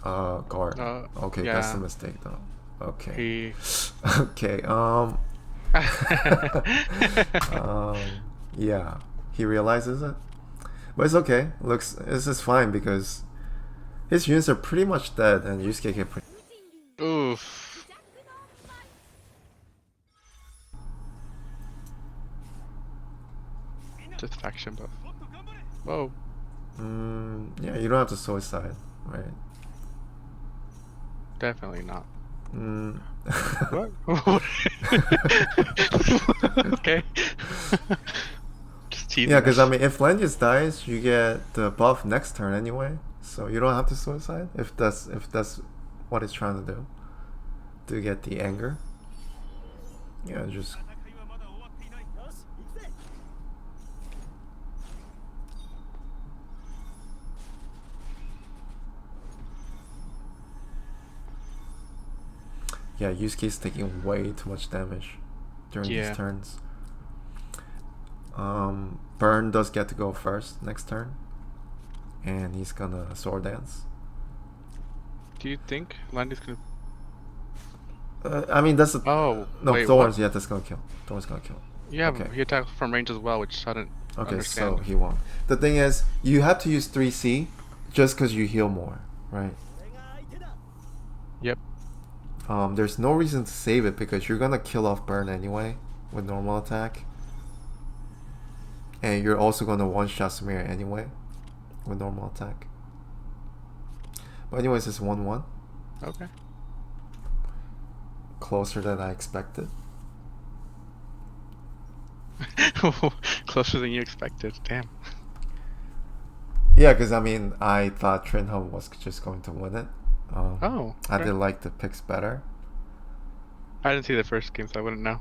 Guard. Okay, yeah. that's a mistake though. Okay. He. Okay, yeah. He realizes it. But it's okay. This is fine because his units are pretty much dead and Yusuke can Oof. Just faction buff. Whoa. yeah, you don't have to suicide, right? Definitely not. What? Okay. Just teasing. Yeah, because I mean, if Landius dies, you get the buff next turn anyway, so you don't have to suicide if that's what it's trying to do. To get the anger. Yeah, just. Yeah, Yusuke's taking way too much damage during these turns. Burn does get to go first next turn, and he's gonna sword dance. Do you think Landi's gonna? I mean, that's a... Oh, no, wait, Thorns. what? Yeah, that's gonna kill. Thorns gonna kill. Yeah, okay. He attacks from range as well, which I didn't understand. So he won't. The thing is, you have to use 3C just because you heal more, right? Yep. There's no reason to save it because you're gonna kill off Burn anyway with normal attack. And you're also gonna one-shot Samira anyway with normal attack. But anyways, it's 1-1. Okay. Closer than I expected. Closer than you expected. Damn. Yeah, because I mean, I thought Trinhuv was just going to win it. Okay. I did like the picks better. I didn't see the first game, so I wouldn't know.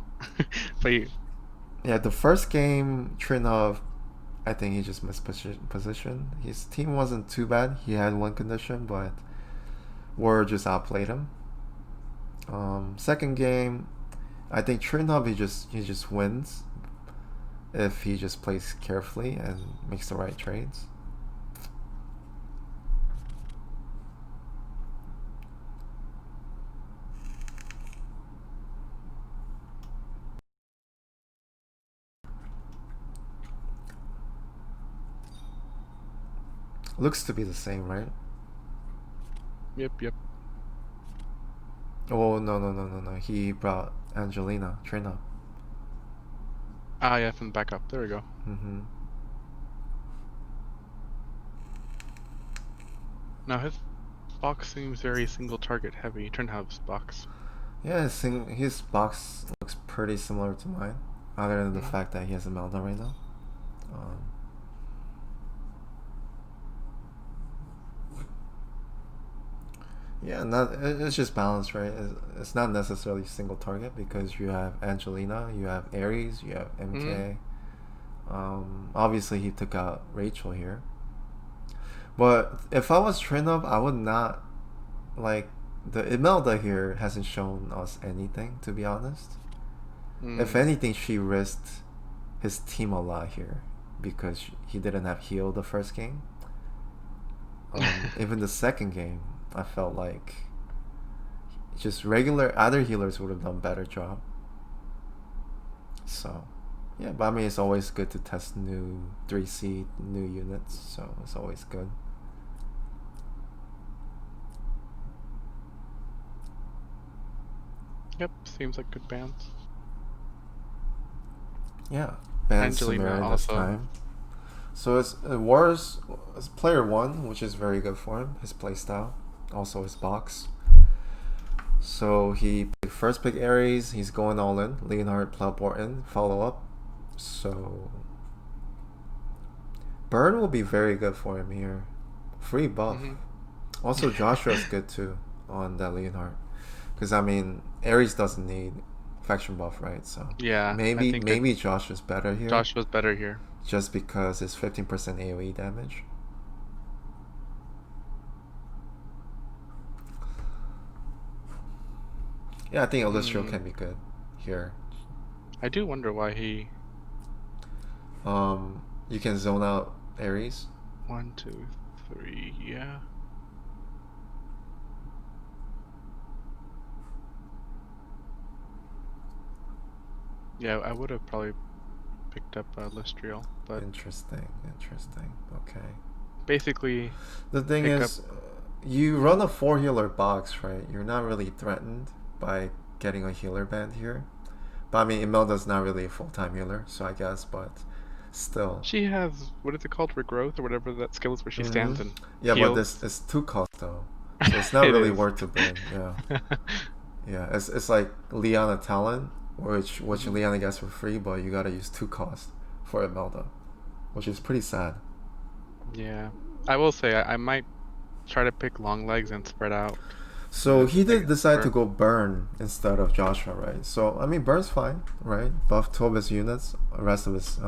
But you... Yeah, the first game, Trinhuv, I think he just missed position. His team wasn't too bad. He had 1 condition, but Whirr just outplayed him. Second game, I think Trinhuv he just wins if he just plays carefully and makes the right trades. Looks to be the same, right? Yep. Oh, no. He brought Angelina, Trinhuv. Ah, yeah, from the back up. There we go. Mm-hmm. Now his box seems very single target heavy. Trinhuv's box. Yeah, his box looks pretty similar to mine, other than the fact that he has a meltdown right now. Yeah, it's just balanced, right? It's not necessarily single target because you have Angelina, you have Ares, you have MK. Obviously, he took out Rachel here. But if I was Trinhuv, I would not like the Imelda here hasn't shown us anything, to be honest. If anything, she risked his team a lot here because he didn't have heal the first game. Even the second game, I felt like just regular other healers would have done better job. So yeah, but I mean it's always good to test new 3C new units, so it's always good. Yep, seems like good bans. Yeah, ban Samira this time. So it's Whirr's player 1, which is very good for him, his playstyle, also his box. So he first pick Ares, he's going all in, Leonhard, Plowport in, follow up. So Burn will be very good for him here. Free buff. Also Joshua's good too on that Leonhard. Because I mean Ares doesn't need faction buff, right? So yeah, maybe Josh is better here. Josh was better here. Just because it's 15% AoE damage. Yeah, I think Illustrio can be good here. I do wonder why he... You can zone out Ares. 1, 2, 3, yeah. Yeah, I would have probably picked up Listriel, but... Interesting. Okay. Basically... The thing is, you run a 4 healer box, right? You're not really threatened by getting a healer band here. But I mean, Imelda's not really a full-time healer, so I guess, but still. She has, what is it called, regrowth or whatever that skill is where she stands and yeah, heals. but this is 2 cost though, so it's not really worth to bring. Yeah, yeah, it's like Liana talent, which Liana gets for free, but you gotta use 2 cost for Imelda, which is pretty sad. Yeah, I will say I might try to pick long legs and spread out. So he did decide to go Burn instead of Joshua, right? So I mean, Burn's fine, right? Buff 2 of his units, the rest of his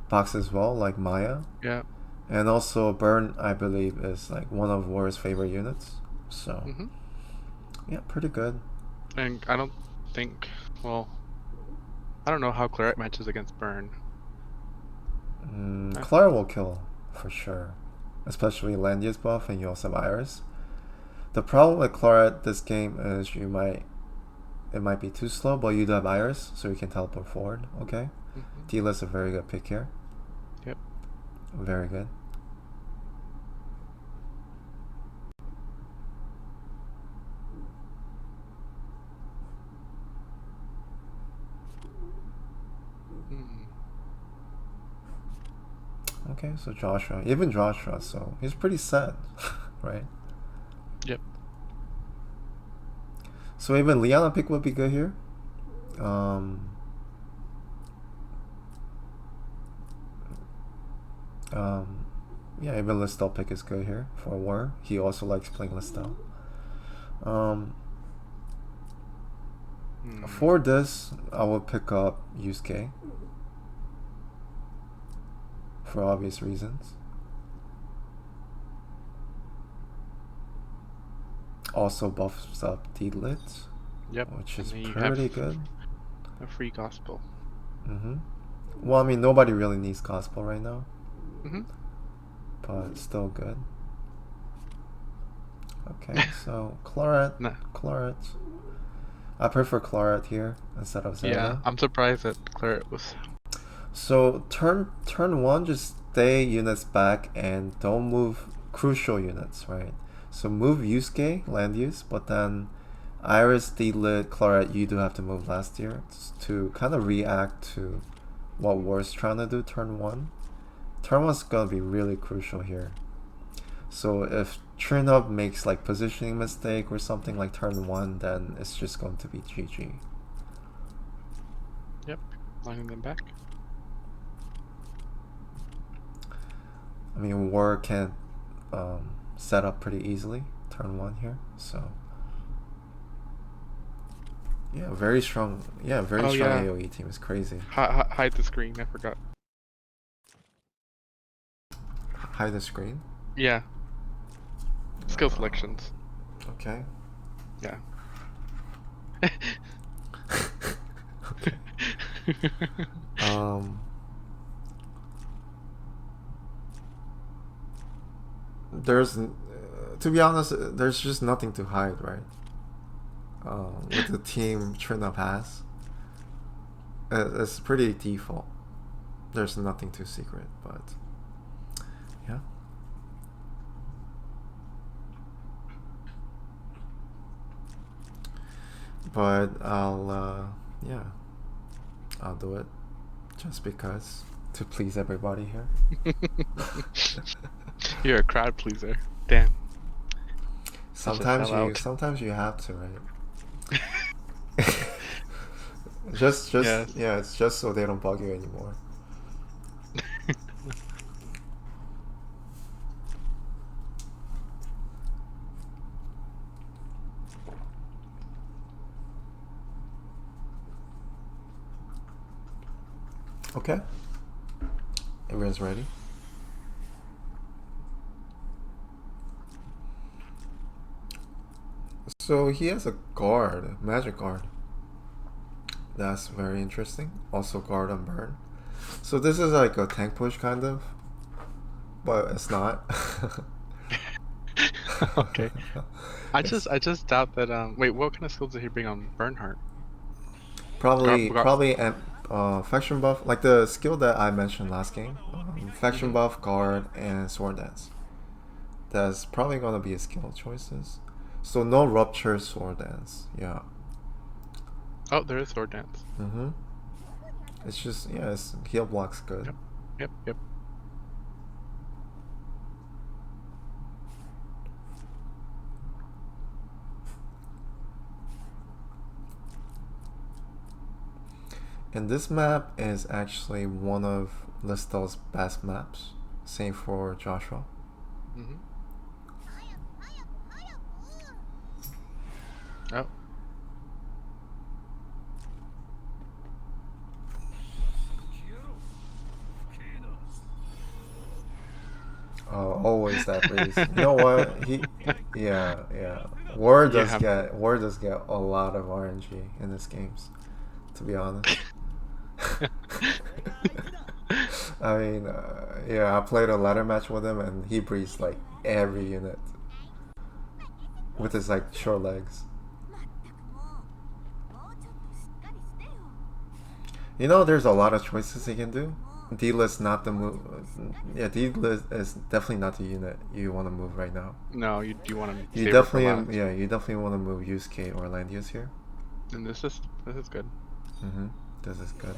box as well, like Maya. Yeah. And also Burn, I believe, is like one of War's favorite units. So yeah, pretty good. And I don't think, well, I don't know how Claret matches against Burn. Clara will kill for sure, especially Landia's buff, and you also have Iris. The problem with Claret this game is it might be too slow, but you do have Iris, so you can teleport forward. Okay, Tila's a very good pick here. Yep, very good. Okay, so Joshua, so he's pretty sad, right? Yep. So even Liana pick would be good here. Yeah, even Listel pick is good here for Whirr. He also likes playing Listel. For this, I will pick up Yusuke for obvious reasons. Also buffs up Deedlit, which is pretty good. A free gospel. Well, I mean, nobody really needs gospel right now. But still good. Okay, so Claret. I prefer Claret here instead of Zelda. Yeah, I'm surprised that Claret was... So turn 1, just stay units back and don't move crucial units, right? So move Yusuke, land use, but then Iris, D-Lit, Claret, you do have to move last year to kind of react to what Whirr's trying to do turn 1. Turn 1's gonna be really crucial here. So if Trinhuv makes like positioning mistake or something like turn 1, then it's just going to be GG. Yep, lining them back. I mean, Whirr can set up pretty easily turn 1 here, so yeah, very strong. Yeah, very strong AoE team. Is crazy. Hide the screen. I forgot. Hide the screen. Yeah. Skill selections. Okay. Yeah. Okay. There's, to be honest, there's just nothing to hide, right? With the team Trinhuv has, it's pretty default. There's nothing too secret, but yeah. But I'll do it just because, to please everybody here. You're a crowd pleaser. Damn. Sometimes you have to, right? just yes. Yeah, it's just so they don't bug you anymore. Okay. Everyone's ready? So he has a guard, magic guard. That's very interesting. Also guard and burn. So this is like a tank push kind of, but it's not. Okay. I just doubt that. Wait, what kind of skills did he bring on Bernhardt? Probably faction buff, like the skill that I mentioned last game. Faction buff, guard, and sword dance. That's probably gonna be a skill choices. So no rupture sword dance. Yeah. Oh, there is sword dance. It's just it's heal blocks good. Yep. And this map is actually one of Listel's best maps. Same for Joshua. Oh. Always that breeze. You know what? Whirr does get a lot of RNG in his games, to be honest. I mean, I played a ladder match with him, and he breezed like every unit with his like short legs. You know, there's a lot of choices he can do. D-list not the move. Yeah, D-list is definitely not the unit you want to move right now. No, you want to. You definitely want to move Yusuke or Landius here. And this is good. This is good.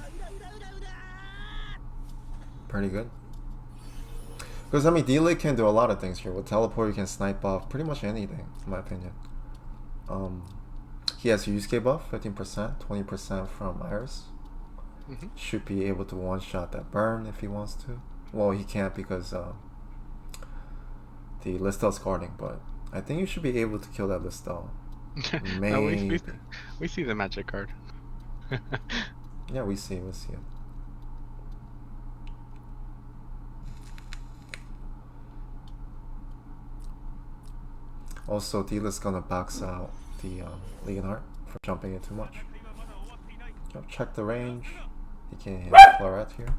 Pretty good. Because I mean, D-Lit can do a lot of things here. With teleport, you can snipe off pretty much anything, in my opinion. He has Yusuke buff, 15%, 20% from Iris. Should be able to one-shot that burn if he wants to. Well, he can't because the Listel's guarding, but I think you should be able to kill that Listel. Maybe. No, we see the magic card. Yeah, we see it. Also, D-List's gonna box out the Leonhardt for jumping in too much. Check the range. He can hit Claret here.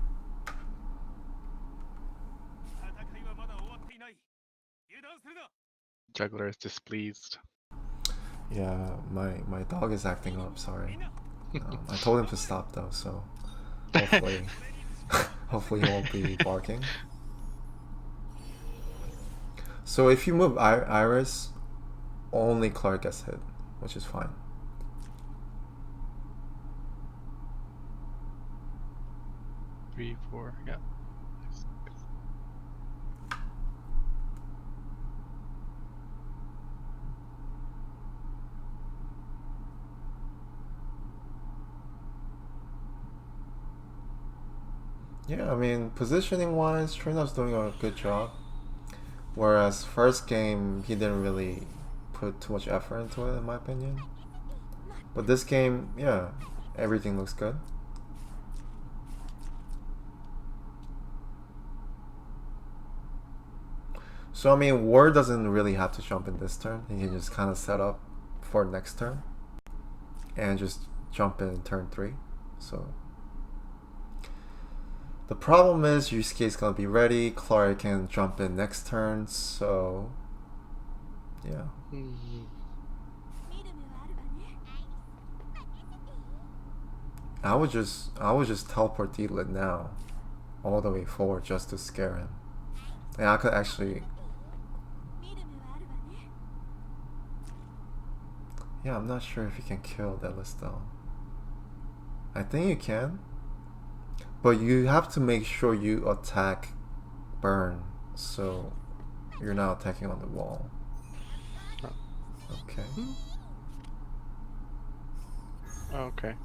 Juggler is displeased. Yeah, my dog is acting up, sorry. I told him to stop though, so hopefully he won't be barking. So if you move Iris, only Clark gets hit, which is fine. Three, four, yeah. Yeah, I mean, positioning wise, Trinhuv's doing a good job. Whereas first game, he didn't really put too much effort into it, in my opinion. But this game, yeah, everything looks good. So I mean, Whirr doesn't really have to jump in this turn. He can just kind of set up for next turn and just jump in turn 3. So the problem is Yusuke is gonna be ready. Clark can jump in next turn. So yeah. I would just teleport Deedlit now, all the way forward just to scare him. And I could actually. Yeah, I'm not sure if you can kill Deadless though. I think you can, but you have to make sure you attack Burn, so you're not attacking on the wall. Okay. Okay.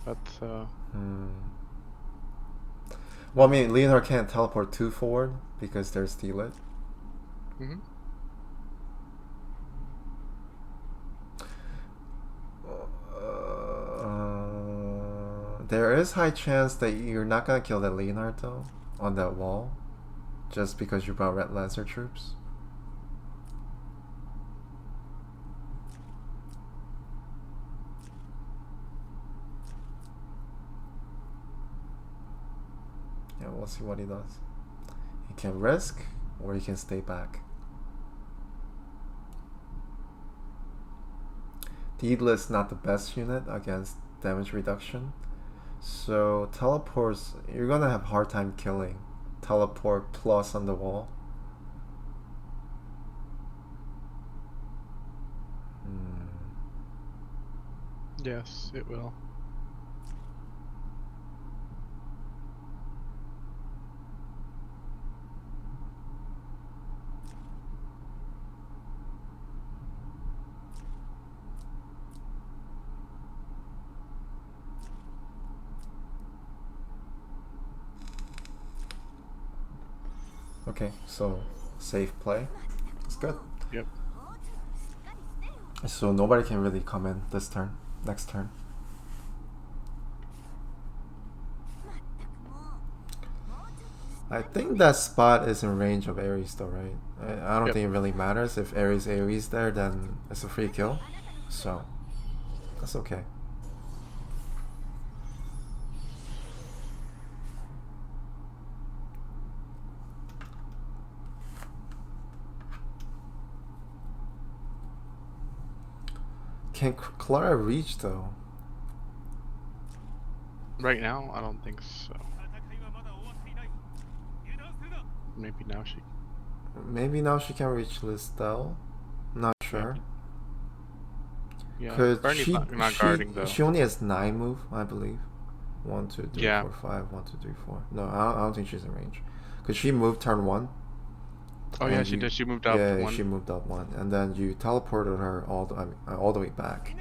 That's Well, I mean, Leonard can't teleport 2 forward because there's Deedlit. There is high chance that you're not gonna kill that Leonard though on that wall, just because you brought Red Lancer troops. Yeah, we'll see what he does. He can risk, or he can stay back. Deedlit's not the best unit against damage reduction, so teleports, you're gonna have a hard time killing. Teleport plus on the wall. yes, it will. Okay, so safe play. It's good. Yep. So nobody can really come in this turn, next turn. I think that spot is in range of Ares though, right? I don't think it really matters. If Ares AoE's there, then it's a free kill. So, that's okay. Can Clara reach though? Right now, I don't think so. Maybe now she. Maybe now she can reach Listel. Not sure. Yeah. Cause Bernie's not guarding though. she only has 9 move, I believe. 1, 2, 3, Yeah. 4, 5. 1, 2, 3, 4. No, I don't think she's in range. Cause she moved turn 1. Oh yeah, she did. She moved up. Yeah, one. she moved up 1, and then you teleported her all the way back.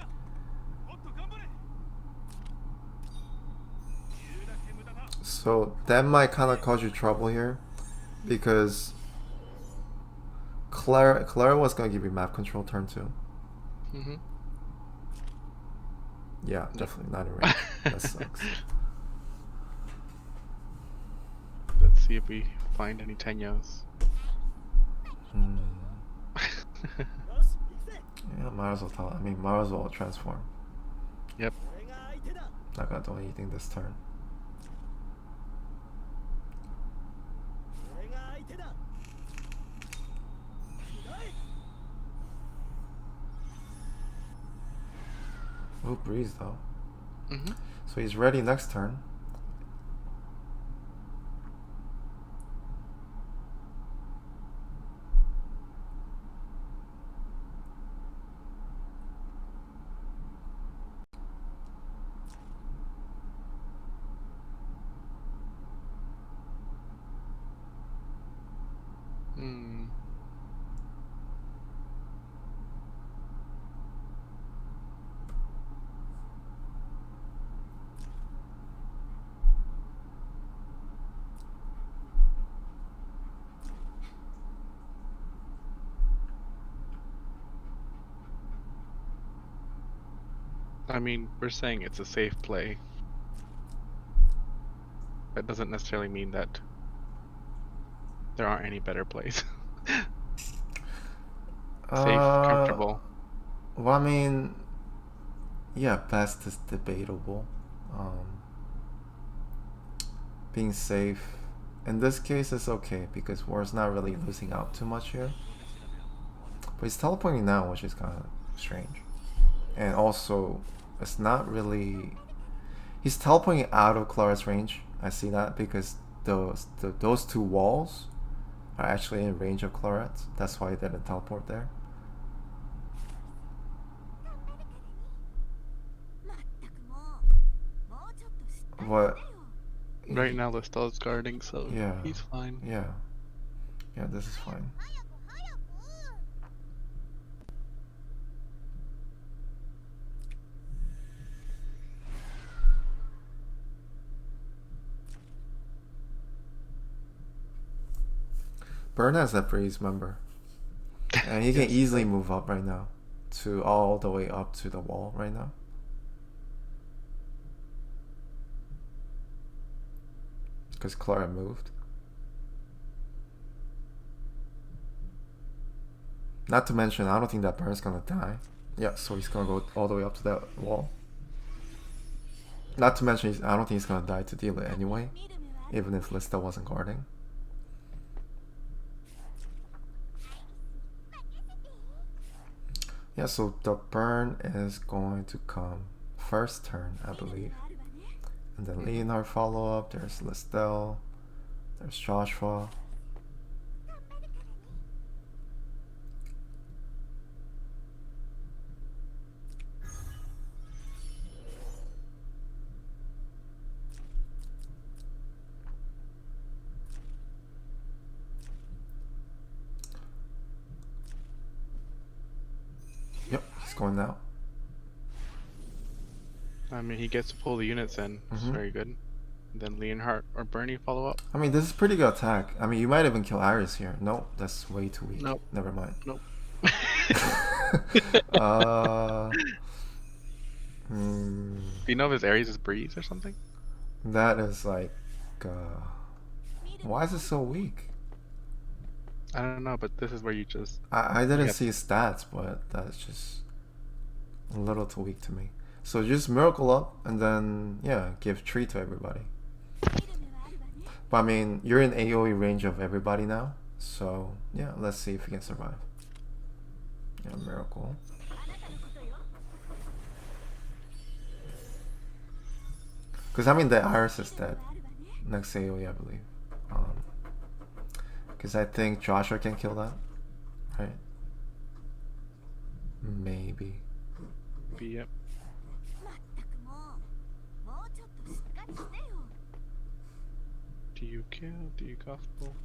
So that might kind of cause you trouble here, because Clara was gonna give you map control turn 2. Yeah, definitely not in range. That sucks. Let's see if we find any Tenyos. Yeah, might as well might as well transform. Yep. Not gonna do anything this turn. Ooh, breeze though. So he's ready next turn. Hmm. I mean, we're saying it's a safe play. That doesn't necessarily mean that there aren't any better plays. Safe, comfortable. Well, I mean, yeah, best is debatable. Being safe in this case is okay because Whirr's not really losing out too much here. But he's teleporting now, which is kind of strange. And also, it's not really. He's teleporting out of Clara's range. I see that because those two walls are actually in range of Claret's. That's why he didn't teleport there. What? Right now, Listella's guarding, so Yeah. he's fine. Yeah. Yeah, this is fine. Burn has that freeze, remember? And he can Yes. easily move up right now. To all the way up to the wall right now. Because Clara moved. Not to mention, I don't think that Burn's gonna die. Yeah, so he's gonna go all the way up to that wall. Not to mention, I don't think he's gonna die to deal it anyway. Even if Lista wasn't guarding. Yeah, so the burn is going to come first turn, I believe. And then Leonard follow up, there's Listel, there's Joshua. Yep, he's going now. I mean, he gets to pull the units in. It's very good. And then Leonhardt or Bernie follow up. I mean, this is pretty good attack. I mean, you might even kill Iris here. Nope, that's way too weak. Nope. Never mind. Nope. Do you know if his Ares is Breeze or something? That is like, why is it so weak? I don't know, but this is where you just. I didn't see his stats, but that's just a little too weak to me. So just miracle up and then yeah, give tree to everybody. But I mean, you're in AoE range of everybody now, so yeah, let's see if you can survive. Yeah, miracle. Because I mean, the Iris is dead next AoE, I believe. Because I think Joshua can kill that, right? Maybe. Yep. Do you kill? Do you gospel?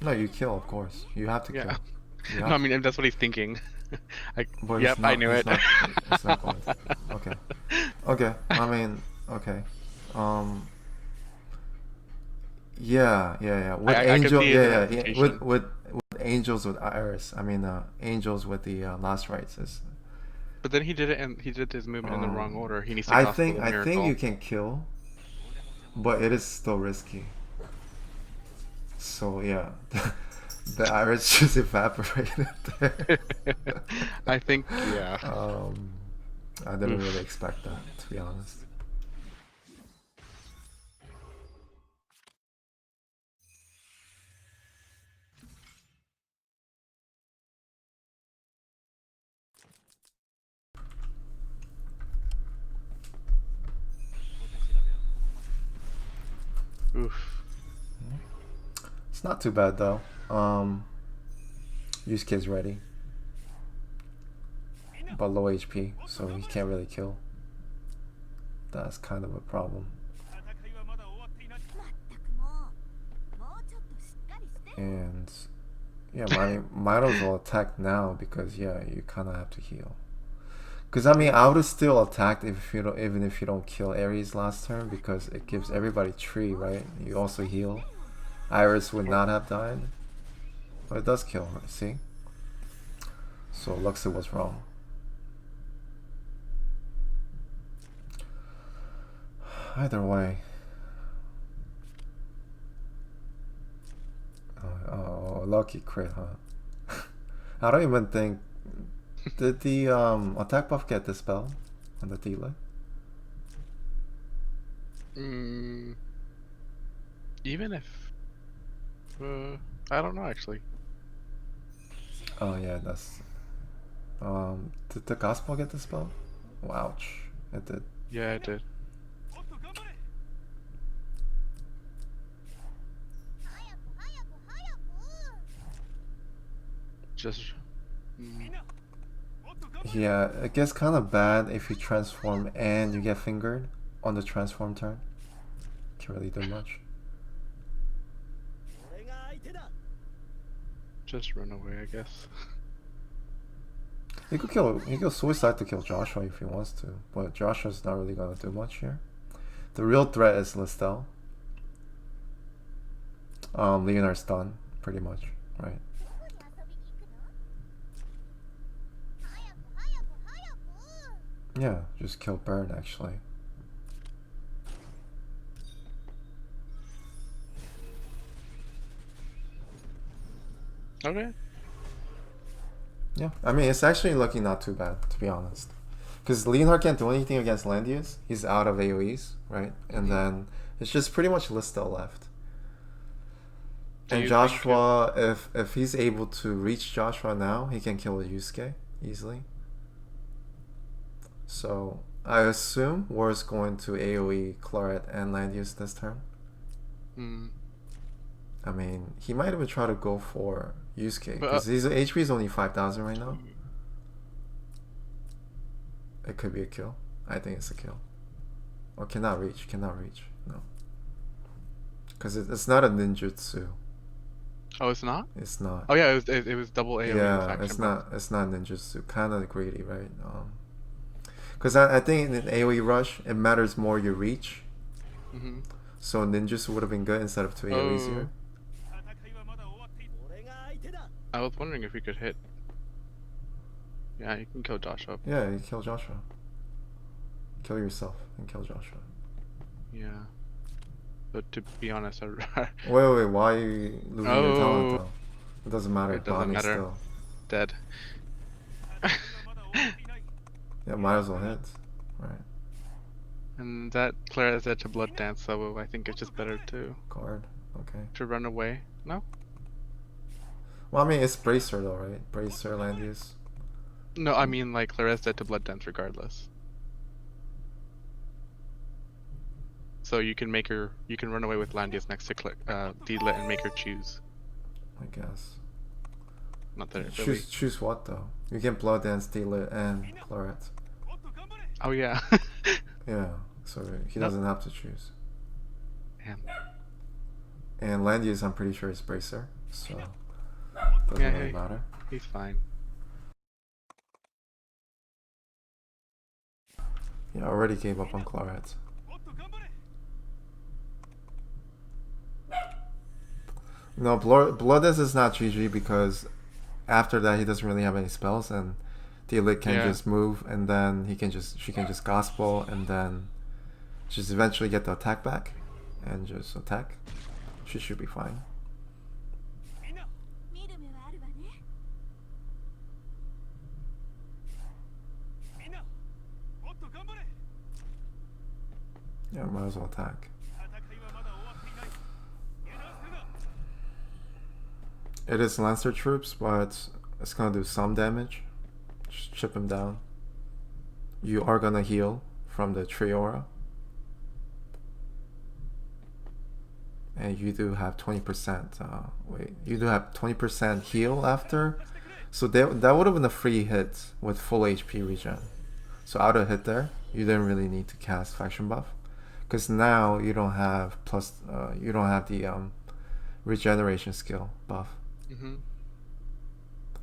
No, you kill, of course. You have to Yeah. kill. No, I mean that's what he's thinking. Yep, I knew it. It's not going to. Okay. Okay. I mean, okay. Yeah. With Angel, yeah. With Angels with Iris. I mean, Angels with the last rites is. But then he did it, and he did his movement in the wrong order. He needs to. I think you can kill, but it is still risky. So yeah, the Iris just evaporated there. I think yeah. I didn't really expect that, to be honest. Oof. It's not too bad though. Yusuke's ready, but low HP, so he can't really kill. That's kind of a problem. And yeah, might as well attack now because yeah, you kind of have to heal. Because I mean, I would have still attacked if you don't, even if you don't kill Ares last turn because it gives everybody tree, right? You also heal. Iris would not have died, but it does kill her. See? So Luxa was wrong. Either way. Oh, lucky crit, huh? I don't even think. Did the attack buff get dispelled on the delay? Even if I don't know actually. Oh yeah, that's. Did the gospel get dispelled? Ouch! It did. Yeah, it did. Just. Yeah, it gets kind of bad if you transform and you get fingered on the transform turn. Can't really do much. Just run away, I guess. He could suicide to kill Joshua if he wants to, but Joshua's not really gonna do much here. The real threat is Listel. Leonard's done, pretty much, right? Yeah, just kill Burn actually. Okay. Yeah, I mean, it's actually looking not too bad, to be honest. Because Leonhard can't do anything against Landius. He's out of AoEs, right? And then it's just pretty much Listel left. And Joshua, if he's able to reach Joshua now, he can kill Yusuke easily. So I assume Whirr is going to AoE Claret and Landius this turn. I mean, he might even try to go for Yusuke because his HP is only 5,000 right now. It could be a kill. I think it's a kill. Or cannot reach. No. Because it's not a ninjutsu. Oh, it's not? It's not. Oh yeah, it was double AoE. Yeah, it's not ninjutsu. Kind of greedy, right? Because I think in an AoE rush, it matters more your reach. So ninjutsu would have been good instead of 2 AoEs here. I was wondering if we could hit. Yeah, you can kill Joshua. Yeah, you kill Joshua. Kill yourself and kill Joshua. Yeah. But to be honest, wait, why are you losing your talent though? It doesn't matter. It doesn't matter. Still. Dead. Yeah, might as well hit. Right. And that Clara said to blood dance, so I think it's just better to guard. Okay. To run away. No? Well, I mean, it's Bracer though, right? Bracer, Landius. No, I mean like Clara's dead to blood dance regardless. So you can run away with Landius next to Deedlit and make her choose. I guess. Not that it really... Choose what though? You can blood dance Deedlit and Claret. Oh yeah. Yeah, so he doesn't have to choose. Damn. And Landius, I'm pretty sure is Bracer, so doesn't really matter. He's fine. Yeah, I already gave up on Claret. No, Bloodless is not GG because after that he doesn't really have any spells and Deedlit can just move and then she can just gospel and then just eventually get the attack back and just attack. She should be fine. Yeah, might as well attack. It is Lancer troops, but it's gonna do some damage. Just chip him down. You are gonna heal from the tree aura. And you do have 20%. You do have 20% heal after. So that would have been a free hit with full HP regen. So out of hit there, you didn't really need to cast faction buff, because now you don't have you don't have the regeneration skill buff. Mm-hmm.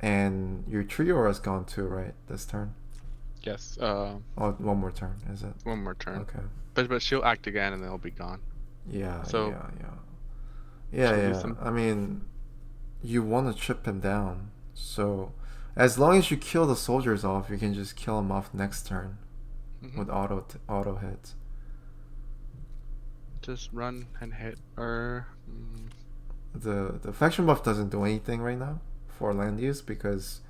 And your trio is gone too, right? This turn? Yes. Oh, one more turn, is it? One more turn. Okay. But she'll act again and then it'll be gone. Yeah, So yeah. Some... I mean, you want to chip him down, so as long as you kill the soldiers off, you can just kill him off next turn with auto hits. Just run and hit or The faction buff doesn't do anything right now for land use because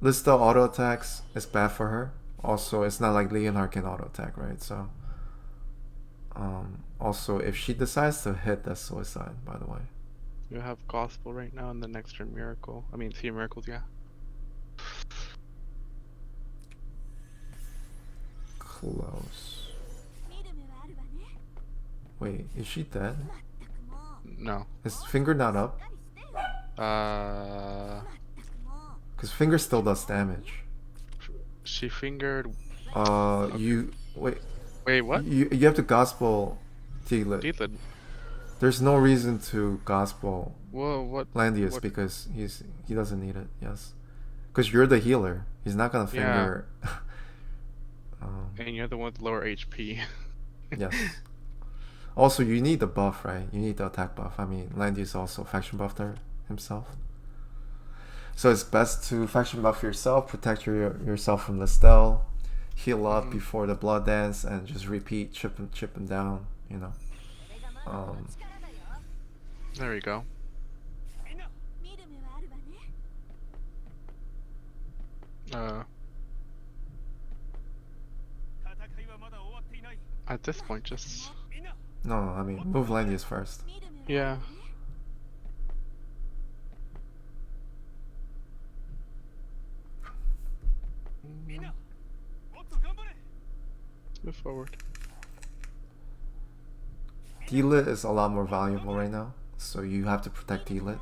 Lista auto attacks is bad for her. Also, it's not like Leonhard can auto attack, right? So also, if she decides to hit, that's suicide, by the way. you have gospel right now and the next turn miracle. I mean 3 miracles, yeah. Close. Wait, is she dead? No. Is Finger not up? Because Finger still does damage. She fingered. You wait. Wait, what? You have to gospel Deedlit. Deedlit. There's no reason to gospel Whoa, what? Landius what? because he doesn't need it. Yes, because you're the healer. He's not gonna finger. Yeah. And you're the one with lower HP. Yes. Also, you need the buff, right? You need the attack buff. I mean, Landius also faction buffed himself. So it's best to faction buff yourself, protect yourself from the Listel, heal up before the blood dance, and just repeat, chip him down. You know. There we go. At this point, just... No, I mean, move Landius first. Yeah. Move forward. Deedlit is a lot more valuable right now, so you have to protect Deedlit.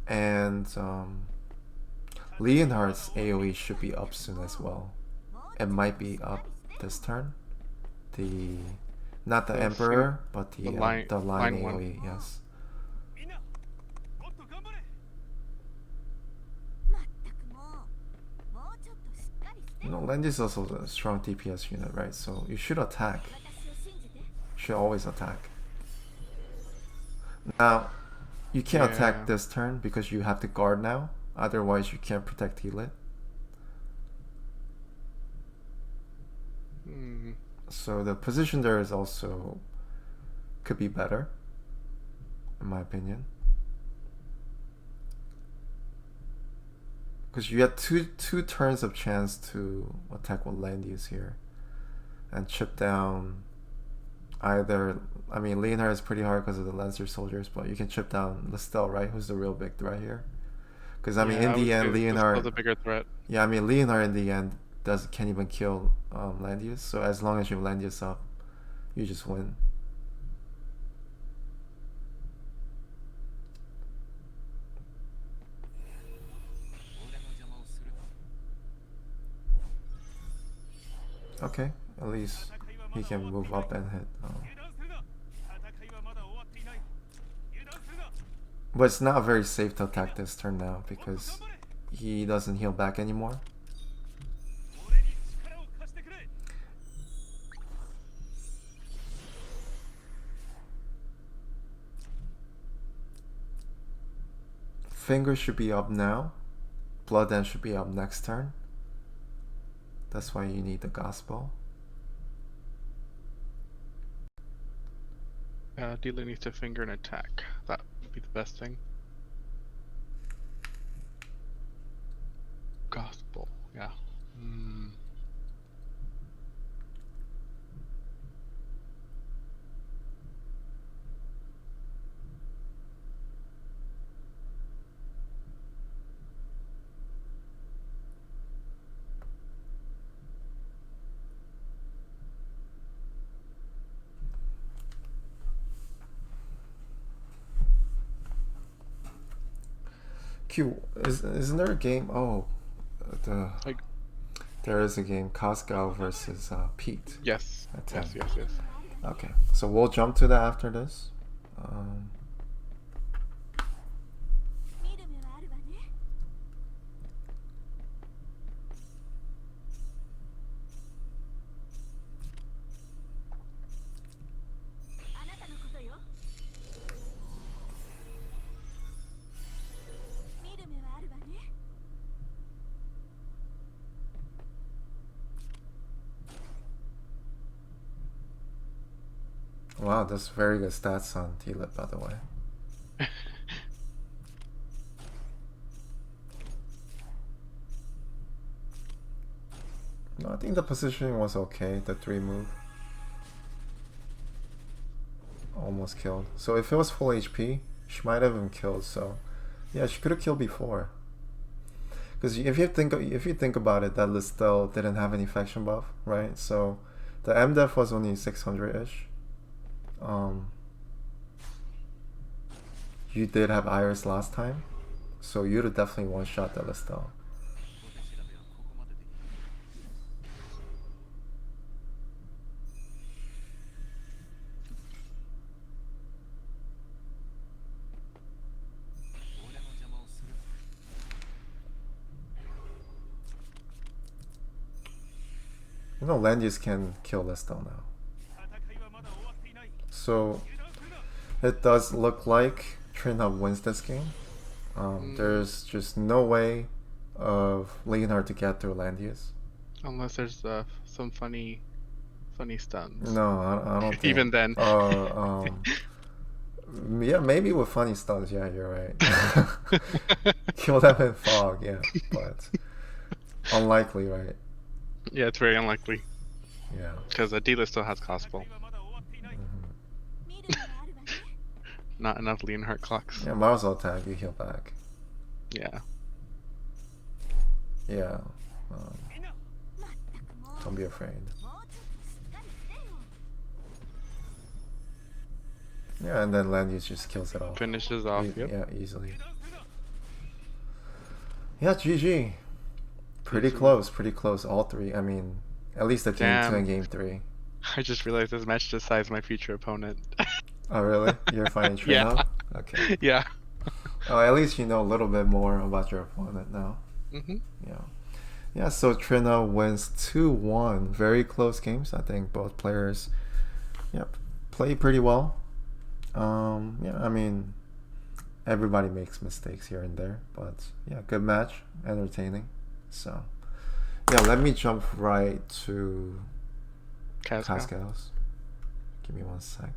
And Leonhard's AoE should be up soon as well. It might be up this turn. Not the Emperor, but the line AoE, one. yes. You know, Landius is also a strong DPS unit, right? So you should attack. You should always attack. Now, you can't attack this turn because you have to guard now. Otherwise, you can't protect Deedlit. So the position there is also could be better, in my opinion. Because you had two turns of chance to attack with Landius here and chip down either. I mean, Leonhard is pretty hard because of the Lancer soldiers, but you can chip down Listel, right? Who's the real big threat here? Because I mean, in the end, Leonhard. The bigger threat. Yeah, I mean, Leonhard in the end can't even kill Landius. So as long as you have Landius up, you just win. Okay, at least he can move up and hit. But it's not very safe to attack this turn now because he doesn't heal back anymore. Finger should be up now. Blood Dance should be up next turn. That's why you need the Gospel. Deedlit needs to finger and attack. That would be the best thing. Gospel, yeah. Q, isn't there a game? Oh, There is a game, Costco versus Pete. Yes. At 10. Yes. Okay, so we'll jump to that after this. Wow, that's very good stats on T-Lip, by the way. No, I think the positioning was okay, the 3 move. Almost killed. So if it was full HP, she might have been killed, so... Yeah, she could have killed before. Because if you think about it, that Listel didn't have any faction buff, right? So the MDef was only 600-ish. You did have Iris last time, so you'd have definitely one-shot the Listel. You know, Landius can kill Listel now. So it does look like Trinhuv wins this game. There's just no way of Leonhard to get through Landius. Unless there's some funny stuns. No, I don't think. Even then. Yeah, maybe with funny stuns. Yeah, you're right. Kill them in fog. Yeah, but unlikely, right? Yeah, it's very unlikely. Yeah. Because Adila still has gospel. Not enough Leonhardt clocks. Yeah, might as well tag, you heal back. Yeah. Yeah. Don't be afraid. Yeah, and then Landius just kills it off. Finishes off, yep. Yeah, easily. Yeah, GG. Pretty close, all 3. I mean, at least the game 2 and game 3. I just realized this match decides my future opponent. Oh, really? You're fighting Trinhuv? Yeah. Okay. Yeah. Oh, at least you know a little bit more about your opponent now. Yeah. Yeah, so Trinhuv wins 2-1. Very close games. I think both players played pretty well. Yeah, I mean, everybody makes mistakes here and there, but yeah, good match, entertaining. So yeah, let me jump right to Cascals. Give me 1 sec.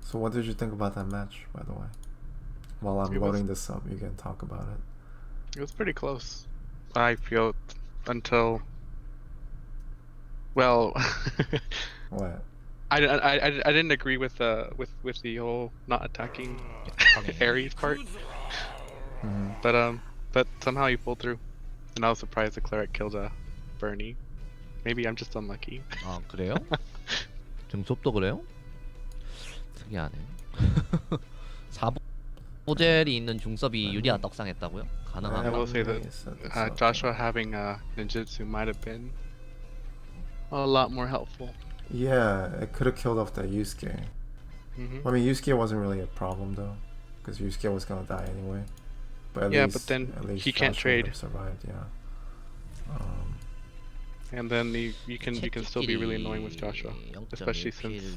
So what did you think about that match, by the way? While I'm loading this up, you can talk about it. It was pretty close. I feel until... Well... What? I didn't agree with the whole not attacking Ares part. But somehow he pulled through. And I was surprised the cleric killed Bernie. Maybe I'm just unlucky. 아, 그래요? 중첩도 그래요? 특이하네. 4보젤이 있는 중섭이 유리아 떡상했다고요? I 가능한가? will say that Joshua having ninjutsu might have been a lot more helpful. Yeah, it could have killed off that Yusuke. I mean, Yusuke wasn't really a problem though, because Yusuke was gonna die anyway. But but then he can't trade. Survived, yeah. And then you can still be really annoying with Joshua, especially since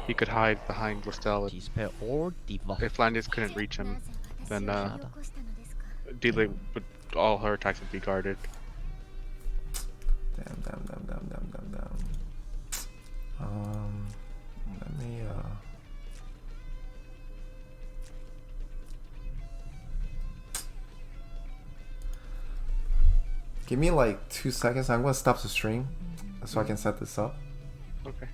he could hide behind Listel. If Landis couldn't reach him, then Delay would all her attacks would be guarded. Damn. Let me give me like 2 seconds. I'm gonna stop the stream so I can set this up. Okay.